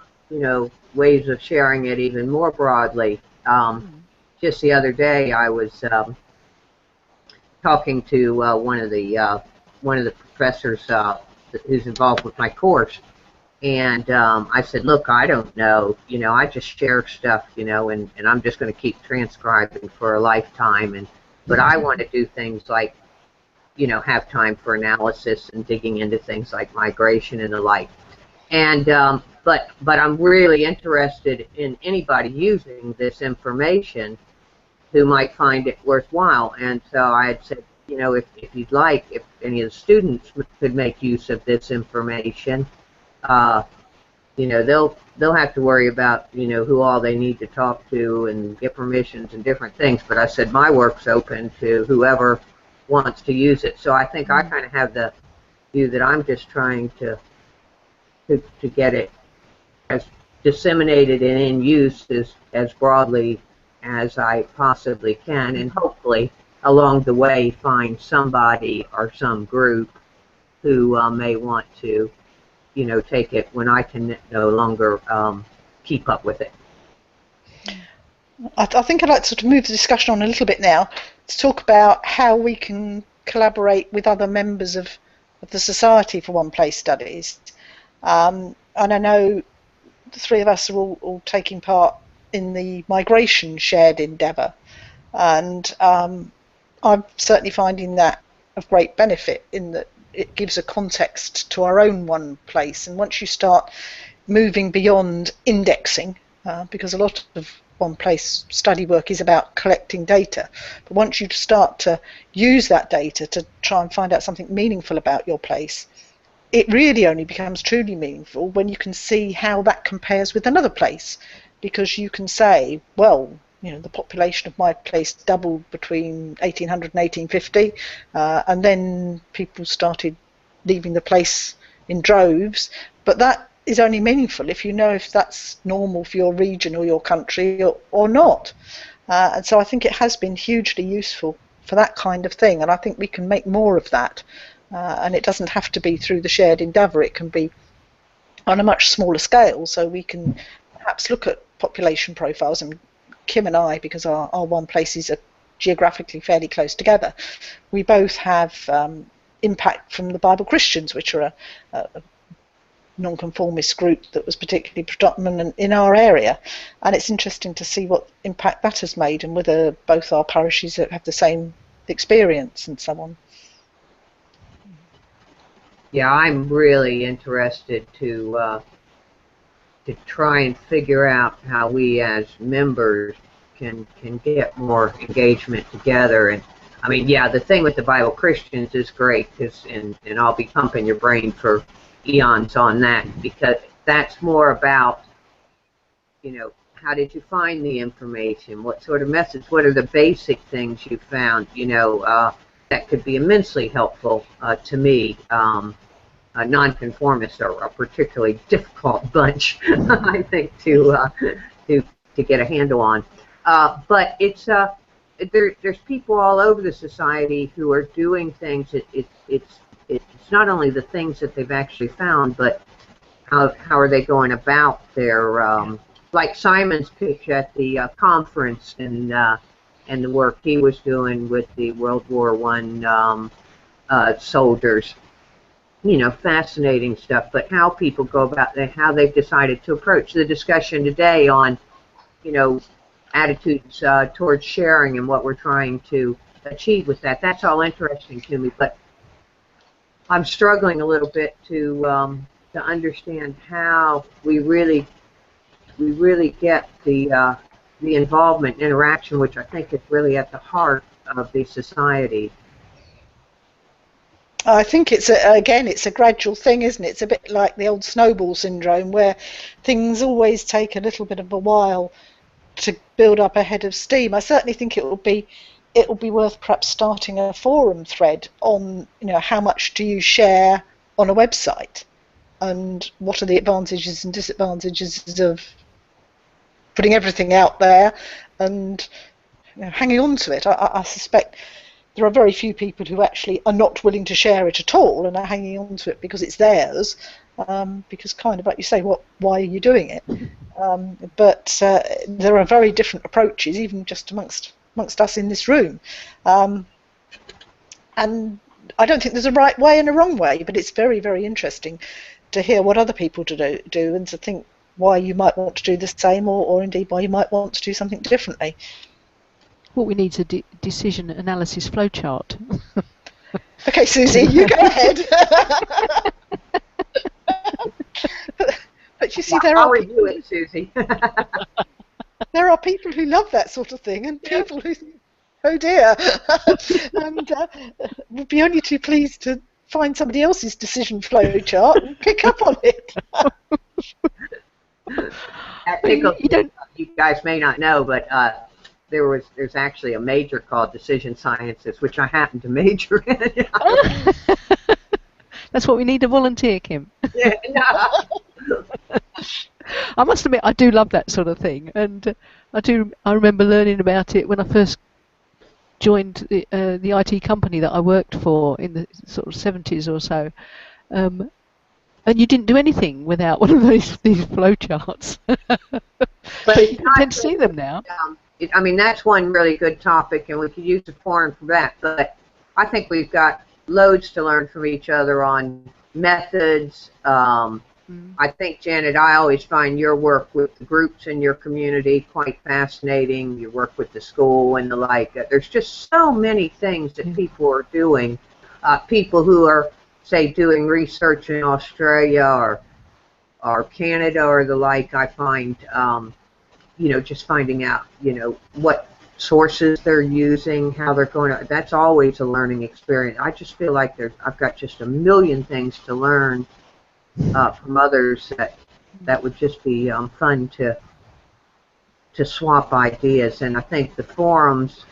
ways of sharing it even more broadly. Mm. Just the other day, I was talking to one of the professors who's involved with my course, and I said, "Look, I don't know. I just share stuff, and I'm just going to keep transcribing for a lifetime, but I want to do things like, have time for analysis and digging into things like migration and the like." And but I'm really interested in anybody using this information who might find it worthwhile. And so I had said, if you'd like, if any of the students could make use of this information, uh, they'll have to worry about who all they need to talk to and get permissions and different things. But I said my work's open to whoever wants to use it. So I think I kind of have the view that I'm just trying to get it as disseminated and in use as broadly as I possibly can, and hopefully along the way find somebody or some group who may want to, take it when I can no longer keep up with it. I think I'd like to sort of move the discussion on a little bit now to talk about how we can collaborate with other members of the Society for One Place Studies. And I know the three of us are all taking part in the migration shared endeavour, and I'm certainly finding that of great benefit in that it gives a context to our own one place. And once you start moving beyond indexing, because a lot of one place study work is about collecting data, but once you start to use that data to try and find out something meaningful about your place, it really only becomes truly meaningful when you can see how that compares with another place, because you can say, well, the population of my place doubled between 1800 and 1850, and then people started leaving the place in droves, but that is only meaningful if you know if that's normal for your region or your country or not. And so I think it has been hugely useful for that kind of thing, and I think we can make more of that. And it doesn't have to be through the shared endeavour, it can be on a much smaller scale. So we can perhaps look at population profiles, and Kim and I, because our one places are geographically fairly close together, we both have impact from the Bible Christians, which are a nonconformist group that was particularly predominant in our area. And it's interesting to see what impact that has made and whether both our parishes have the same experience and so on. Yeah, I'm really interested to try and figure out how we as members can get more engagement together. And I mean, yeah, the thing with the Bible Christians is great, and I'll be pumping your brain for eons on that, because that's more about, how did you find the information? What sort of methods? What are the basic things you found? That could be immensely helpful to me. Nonconformists are a particularly difficult bunch, I think, to get a handle on. But there's people all over the society who are doing things. It's not only the things that they've actually found, but how are they going about their like Simon's pitch at the conference, and the work he was doing with the World War I soldiers. Fascinating stuff, but how people go about how they've decided to approach the discussion today on, attitudes towards sharing and what we're trying to achieve with that. That's all interesting to me, but I'm struggling a little bit to understand how we really get the involvement, interaction, which I think is really at the heart of the society. I think it's a gradual thing, isn't it? It's a bit like the old snowball syndrome, where things always take a little bit of a while to build up a head of steam. I certainly think it will be it will be worth perhaps starting a forum thread on, how much do you share on a website, and what are the advantages and disadvantages of putting everything out there and hanging on to it. I suspect there are very few people who actually are not willing to share it at all and are hanging on to it because it's theirs, because kind of like you say, why are you doing it? But there are very different approaches, even just amongst us in this room. And I don't think there's a right way and a wrong way, but it's very, very interesting to hear what other people do and to think why you might want to do the same, or indeed why you might want to do something differently. What we need is a decision analysis flowchart. Okay, Susie, you go ahead. But you see, I'll review it, Susie. There are people who love that sort of thing, and people who think, oh dear, and would be only too pleased to find somebody else's decision flow chart and pick up on it. You guys may not know, but there's actually a major called Decision Sciences, which I happen to major in. That's what we need to volunteer, Kim. Yeah, no. I must admit, I do love that sort of thing, and I remember learning about it when I first joined the IT company that I worked for in the sort of 70s or so. And you didn't do anything without one of these flowcharts. But you tend to see them now. I mean, that's one really good topic, and we could use the forum for that. But I think we've got loads to learn from each other on methods. I think, Janet, I always find your work with the groups in your community quite fascinating. Your work with the school and the like. There's just so many things that people are doing. People who are, say, doing research in Australia or Canada or the like, I find, just finding out, what sources they're using, how they're going to, that's always a learning experience. I just feel like I've got just a million things to learn from others that would just be fun to swap ideas. And I think the forums,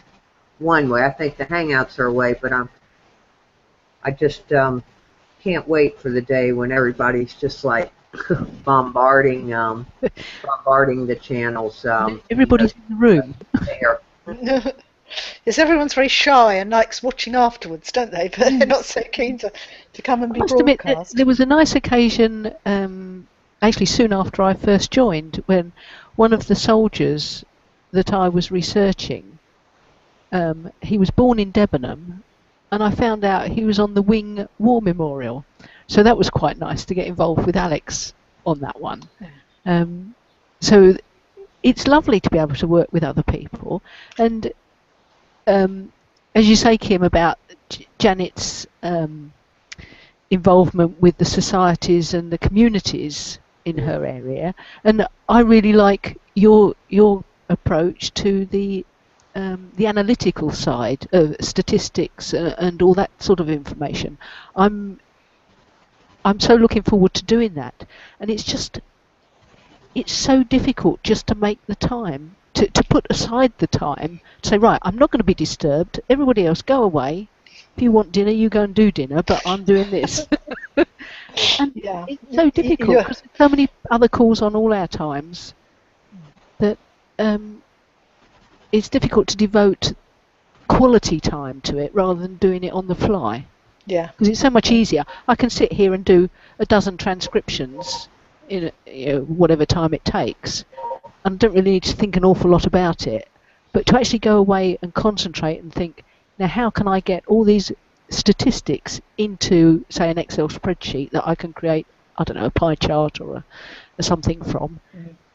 one way, I think the Hangouts are a way, but I just can't wait for the day when everybody's just like bombarding the channels. Everybody's in the room. There. Yes, everyone's very shy and likes watching afterwards, don't they? But they're not so keen to come and be broadcast. I must admit, there was a nice occasion, actually soon after I first joined, when one of the soldiers that I was researching, he was born in Debenham, and I found out he was on the Wing War Memorial. So that was quite nice to get involved with Alex on that one. So it's lovely to be able to work with other people. And as you say, Kim, about Janet's involvement with the societies and the communities in her area, and I really like your approach to the analytical side of statistics and all that sort of information. I'm so looking forward to doing that, and it's so difficult just to make the time, to put aside the time, to say, right, I'm not going to be disturbed, everybody else go away, if you want dinner you go and do dinner, but I'm doing this. And it's so difficult because there's so many other calls on all our times that it's difficult to devote quality time to it rather than doing it on the fly. Yeah. Because it's so much easier. I can sit here and do a dozen transcriptions in whatever time it takes, and I don't really need to think an awful lot about it. But to actually go away and concentrate and think, now how can I get all these statistics into, say, an Excel spreadsheet that I can create, I don't know, a pie chart or something from,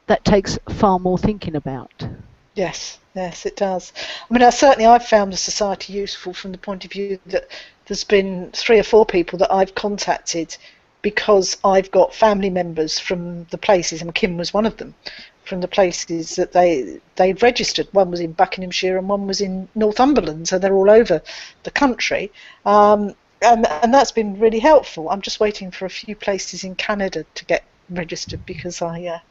that takes far more thinking about. Yes, it does. I mean, I've found the society useful from the point of view that there's been 3 or 4 people that I've contacted because I've got family members from the places, and Kim was one of them, from the places that they'd registered. One was in Buckinghamshire and one was in Northumberland, so they're all over the country. And that's been really helpful. I'm just waiting for a few places in Canada to get registered because I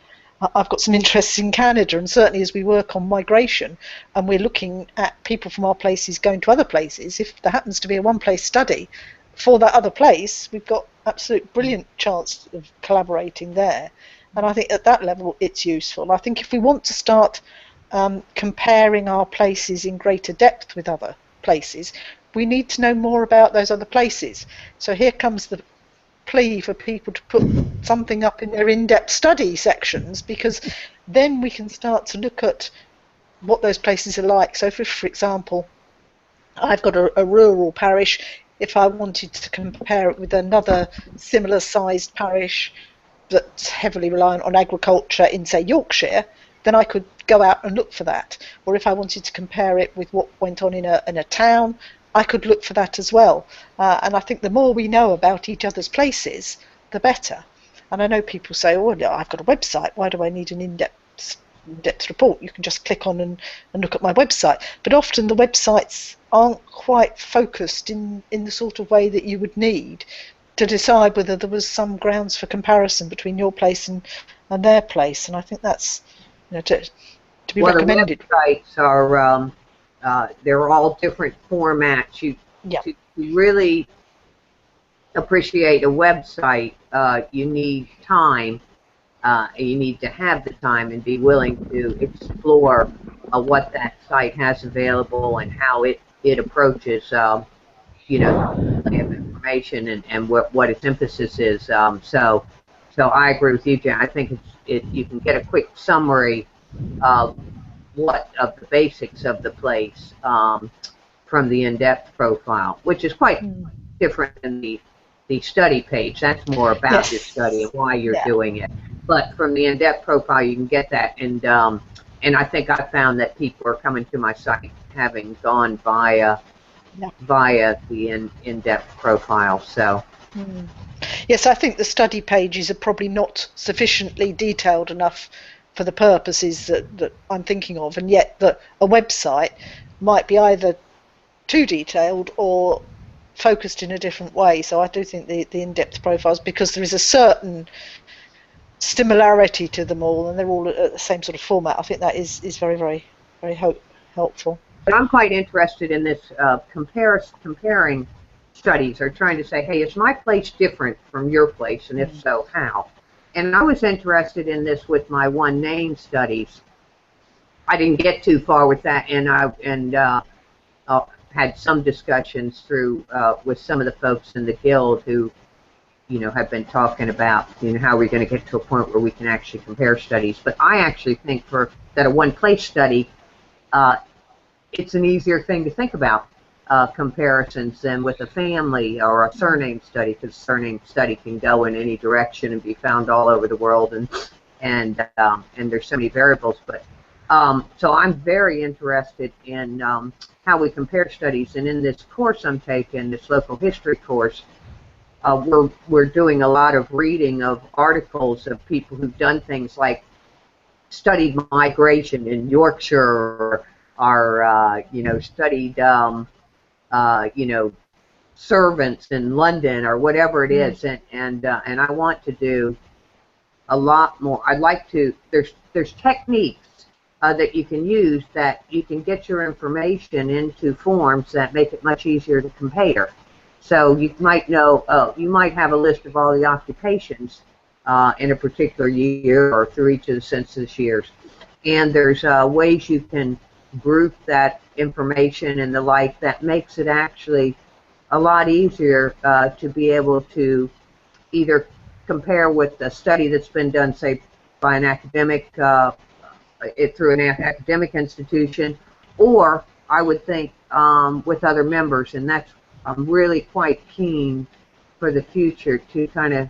I've got some interests in Canada, and certainly as we work on migration and we're looking at people from our places going to other places, if there happens to be a one-place study for that other place, we've got absolute brilliant chance of collaborating there. And I think at that level it's useful. I think if we want to start comparing our places in greater depth with other places, we need to know more about those other places. So here comes the plea for people to put something up in their in-depth study sections, because then we can start to look at what those places are like. So if, for example, I've got a rural parish, if I wanted to compare it with another similar sized parish that's heavily reliant on agriculture in, say, Yorkshire, then I could go out and look for that. Or if I wanted to compare it with what went on in a town, I could look for that as well. And I think the more we know about each other's places, the better. And I know people say, oh, no, I've got a website, why do I need an in-depth report? You can just click on and look at my website. But often the websites aren't quite focused in the sort of way that you would need to decide whether there was some grounds for comparison between your place and their place. And I think that's, to be recommended. The websites are they're all different formats. To really appreciate a website, you need time. You need to have the time and be willing to explore what that site has available and how it approaches, the information and what its emphasis is. So I agree with you, Jen. I think you can get a quick summary of the basics of the place from the in-depth profile, which is quite different than the study page. That's more about your study and why you're doing it. But from the in-depth profile, you can get that, and I think I found that people are coming to my site having gone via the in-depth profile. So. Yes, I think the study pages are probably not sufficiently detailed enough for the purposes that I'm thinking of, and yet a website might be either too detailed or focused in a different way. So I do think the in-depth profiles, because there is a certain similarity to them all and they're all at the same sort of format, I think that is very, very, very helpful. But I'm quite interested in this comparing studies, or trying to say, hey, is my place different from your place, and if so, how? And I was interested in this with my one name studies. I didn't get too far with that, and I had some discussions through with some of the folks in the guild who, have been talking about, how we're going to get to a point where we can actually compare studies. But I actually think that a one-place study, it's an easier thing to think about comparisons than with a family or a surname study, because surname study can go in any direction and be found all over the world, and there's so many variables. But so I'm very interested in how we compare studies, and in this course I'm taking, this local history course, we're doing a lot of reading of articles of people who've done things like studied migration in Yorkshire, or studied servants in London, or whatever it is, and I want to do a lot more. I'd like to. There's techniques that you can use, that you can get your information into forms that make it much easier to compare. So you might you might have a list of all the occupations in a particular year or through each of the census years, and there's ways you can group that information and the like, that makes it actually a lot easier to be able to either compare with a study that's been done, say, by an academic, through an academic institution, or I would think with other members. And I'm really quite keen for the future to kind of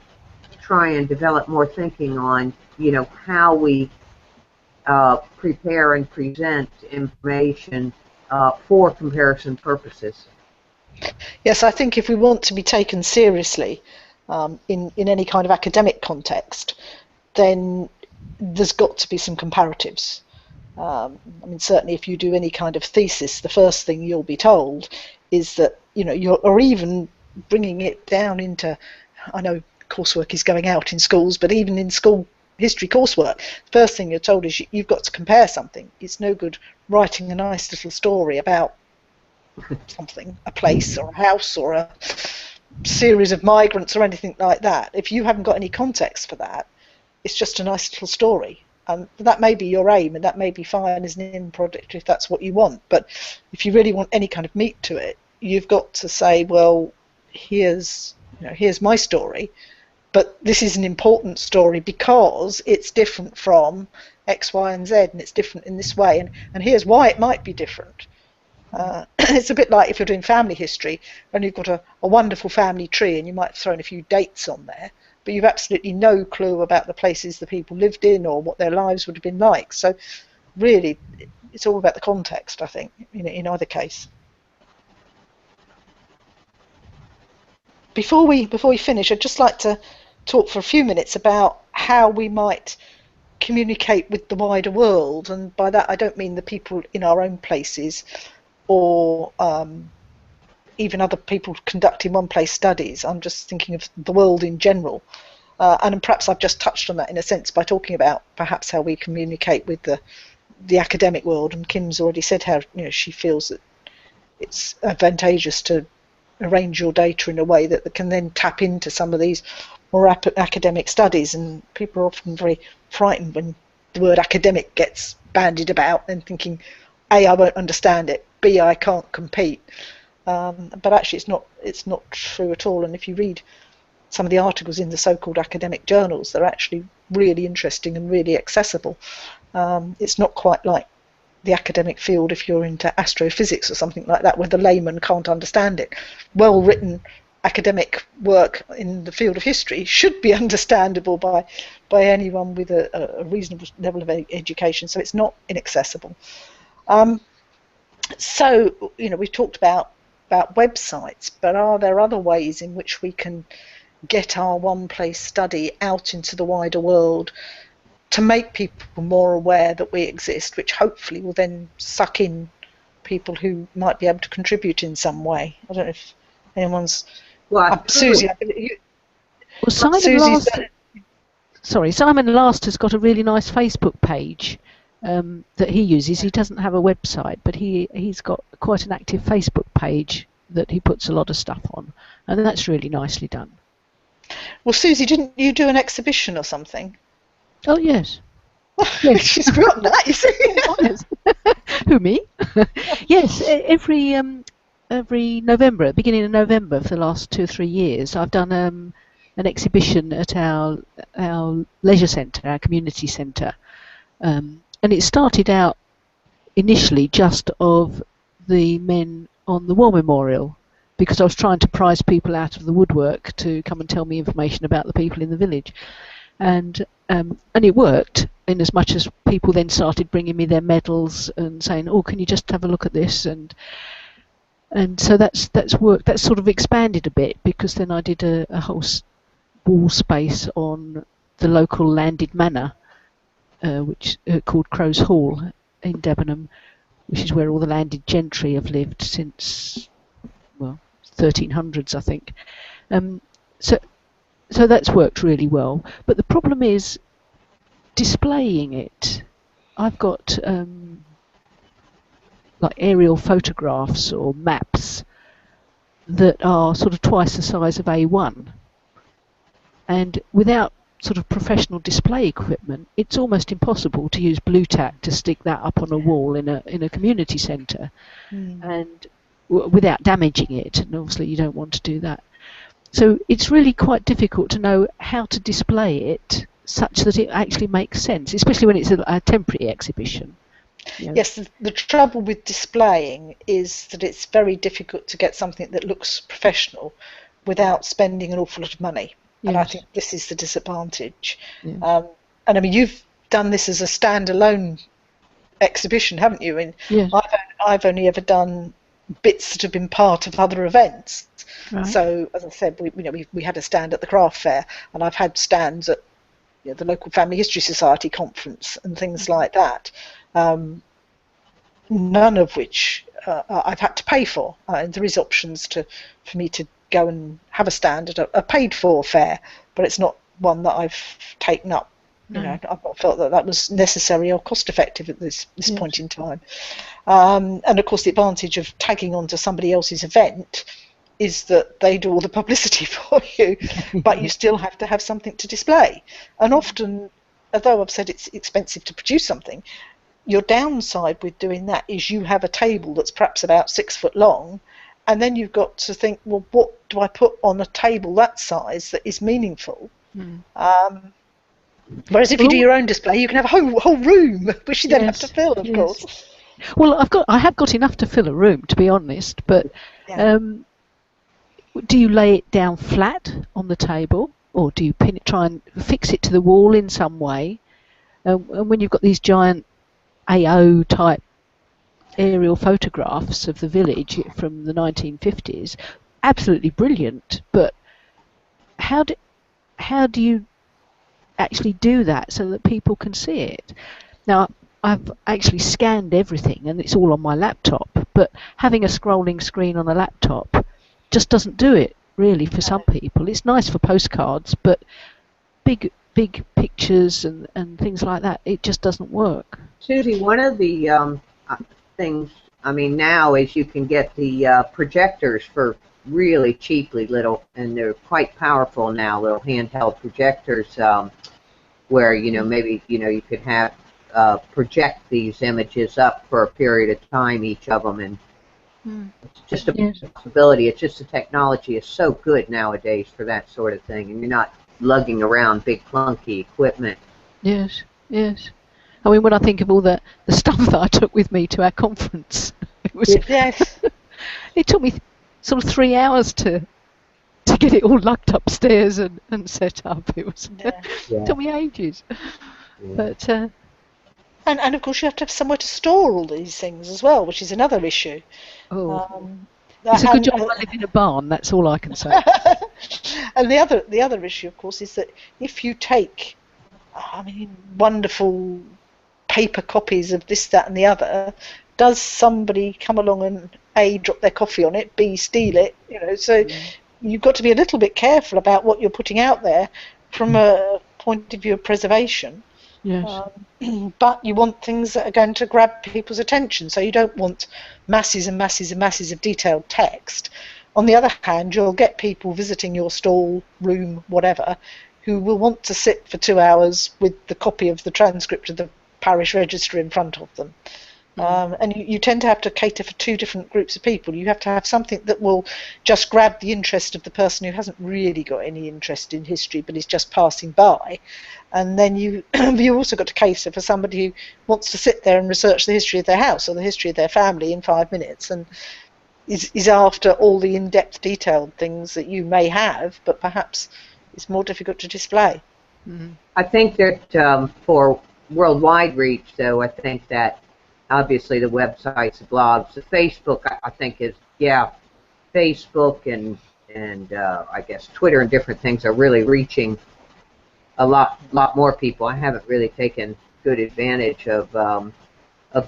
try and develop more thinking on, how we prepare and present information for comparison purposes. Yes, I think if we want to be taken seriously in any kind of academic context, then there's got to be some comparatives. Certainly if you do any kind of thesis, the first thing you'll be told is that, or even bringing it down into, I know coursework is going out in schools, but even in school history coursework, the first thing you're told is you've got to compare something. It's no good writing a nice little story about something, a place or a house or a series of migrants or anything like that. If you haven't got any context for that, it's just a nice little story. That may be your aim, and that may be fine as an end product if that's what you want. But if you really want any kind of meat to it, you've got to say, well, here's my story, but this is an important story because it's different from X, Y, and Z, and it's different in this way, and here's why it might be different. It's a bit like if you're doing family history and you've got a wonderful family tree and you might throw in a few dates on there, but you've absolutely no clue about the places the people lived in or what their lives would have been like. So really, it's all about the context, I think, in either case. Before we finish, I'd just like to talk for a few minutes about how we might communicate with the wider world, and by that I don't mean the people in our own places or even other people conducting one-place studies. I'm just thinking of the world in general. And perhaps I've just touched on that in a sense by talking about perhaps how we communicate with the academic world. And Kim's already said how she feels that it's advantageous to arrange your data in a way that can then tap into some of these more academic studies. And people are often very frightened when the word academic gets bandied about and thinking, A, I won't understand it, B, I can't compete. But actually it's not true at all. And if you read some of the articles in the so-called academic journals, they're actually really interesting and really accessible. It's not quite like the academic field if you're into astrophysics or something like that, where the layman can't understand it. Well-written academic work in the field of history should be understandable by anyone with a reasonable level of education, so it's not inaccessible. So, we've talked about websites, but are there other ways in which we can get our one-place study out into the wider world to make people more aware that we exist, which hopefully will then suck in people who might be able to contribute in some way? I don't know if anyone's... Susie, Simon Last has got a really nice Facebook page that he uses. He doesn't have a website, but he's got quite an active Facebook page that he puts a lot of stuff on, and that's really nicely done. Well, Susie, didn't you do an exhibition or something? Oh, yes. Yes. She's forgotten that, you see. Who, me? Yes, every November, at the beginning of November for the last 2 or 3 years, I've done an exhibition at our leisure centre, our community centre. And it started out initially just of the men on the War Memorial, because I was trying to prize people out of the woodwork to come and tell me information about the people in the village. And it worked, in as much as people then started bringing me their medals and saying, oh, can you just have a look at this? And so that's worked. That's sort of expanded a bit, because then I did a whole wall space on the local landed manor, which called Crow's Hall in Debenham, which is where all the landed gentry have lived since, 1300s, I think. So that's worked really well. But the problem is displaying it. I've got like aerial photographs or maps that are sort of twice the size of A1, and without sort of professional display equipment, it's almost impossible to use blue tack to stick that up on a wall in a community centre, and without damaging it. And obviously, you don't want to do that. So it's really quite difficult to know how to display it such that it actually makes sense, especially when it's a temporary exhibition. Yes, the trouble with displaying is that it's very difficult to get something that looks professional without spending an awful lot of money. Yes. And I think this is the disadvantage. Yes. And I mean, you've done this as a standalone exhibition, haven't you? And yes. I've only ever done bits that have been part of other events. Right. So, as I said, we had a stand at the craft fair, and I've had stands at the local Family History Society conference and things like that. None of which I've had to pay for. There is options for me to go and have a stand at a paid-for fair, but it's not one that I've taken up You know, I've not felt that was necessary or cost effective at this point in time. And of course, the advantage of tagging onto somebody else's event is that they do all the publicity for you, but you still have to have something to display. And often, although I've said it's expensive to produce something, your downside with doing that is you have a table that's perhaps about 6 foot long, and then you've got to think, well, what do I put on a table that size that is meaningful? Whereas if you do your own display, you can have a whole room, which you then have to fill, of course. Well, I have got enough to fill a room, to be honest. But do you lay it down flat on the table, or do you try and fix it to the wall in some way? And when you've got these giant AO type aerial photographs of the village from the 1950s, absolutely brilliant. But how do you actually do that so that people can see it? Now, I've actually scanned everything and it's all on my laptop, but having a scrolling screen on a laptop just doesn't do it really for some people. It's nice for postcards, but big pictures and things like that, it just doesn't work. Susie, one of the things, I mean, now is you can get the projectors for really cheaply little, and they're quite powerful now, little handheld projectors where, you know, maybe, you know, you could have project these images up for a period of time, each of them, and it's just a possibility. It's just the technology is so good nowadays for that sort of thing, and you're not lugging around big clunky equipment. Yes. I mean, when I think of all the stuff that I took with me to our conference, it was it took me sort of 3 hours to get it all lugged upstairs and set up. It was it took me ages. But and of course you have to have somewhere to store all these things as well, which is another issue. It's a good job I live in a barn. That's all I can say. And the other issue, of course, is that if you take, I mean, wonderful paper copies of this, that, and the other, does somebody come along and A, drop their coffee on it, B, steal it? You know, so you've got to be a little bit careful about what you're putting out there from a point of view of preservation. Yes. But you want things that are going to grab people's attention, so you don't want masses and masses and masses of detailed text. On the other hand, you'll get people visiting your stall, room, whatever, who will want to sit for 2 hours with the copy of the transcript of the parish register in front of them. And you tend to have to cater for two different groups of people. You have to have something that will just grab the interest of the person who hasn't really got any interest in history but is just passing by. And then you also got to cater for somebody who wants to sit there and research the history of their house or the history of their family in 5 minutes and is after all the in-depth detailed things that you may have, but perhaps it's more difficult to display. I think that for worldwide reach, though, I think that obviously the websites, the blogs, the Facebook, I think is, Facebook and I guess Twitter and different things are really reaching a lot more people. I haven't really taken good advantage of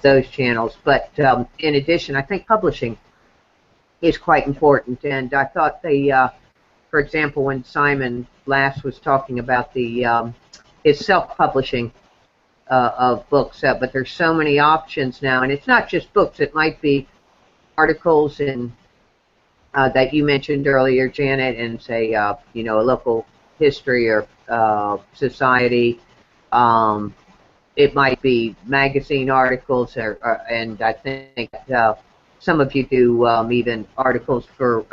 those channels, but in addition, I think publishing is quite important. And I thought for example, when Simon last was talking about his self-publishing of books, but there's so many options now, and it's not just books. It might be articles in that you mentioned earlier, Janet, and say you know, a local history or society. It might be magazine articles, and I think some of you do even articles for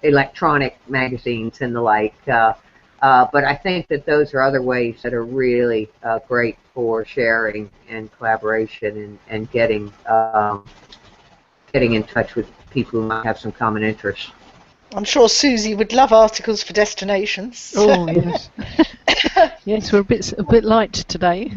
electronic magazines and the like. But I think that those are other ways that are really great for sharing and collaboration and getting in touch with people who might have some common interests. I'm sure Susie would love articles for destinations. Oh yes, yes, we're a bit light today.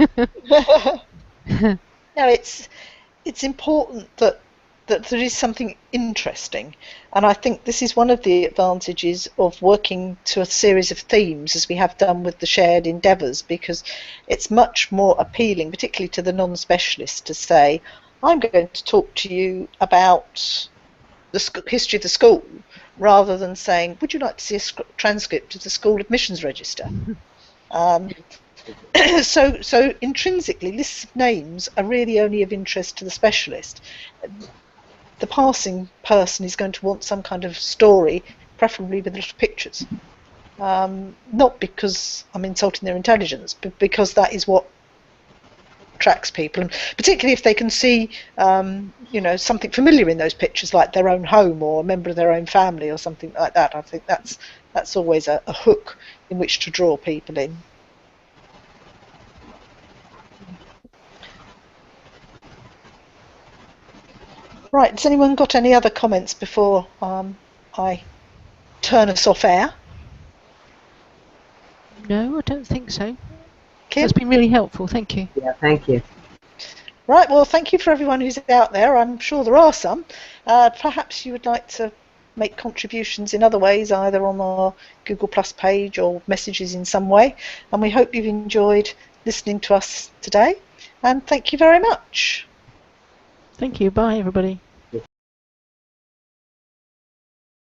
No, it's important that there is something interesting, and I think this is one of the advantages of working to a series of themes as we have done with the shared endeavours, because it's much more appealing, particularly to the non-specialist, to say, I'm going to talk to you about the history of the school, rather than saying, would you like to see a transcript of the school admissions register? So intrinsically, lists of names are really only of interest to the specialist. The passing person is going to want some kind of story, preferably with a lot of pictures. Not because I'm insulting their intelligence, but because that is what attracts people, and particularly if they can see something familiar in those pictures, like their own home or a member of their own family or something like that. I think that's always a hook in which to draw people in. Right, has anyone got any other comments before I turn us off air? No, I don't think so. Kim? That's been really helpful. Thank you. Yeah, thank you. Right, well, thank you for everyone who's out there. I'm sure there are some. Perhaps you would like to make contributions in other ways, either on our Google Plus page or messages in some way. And we hope you've enjoyed listening to us today. And thank you very much. Thank you. Bye, everybody.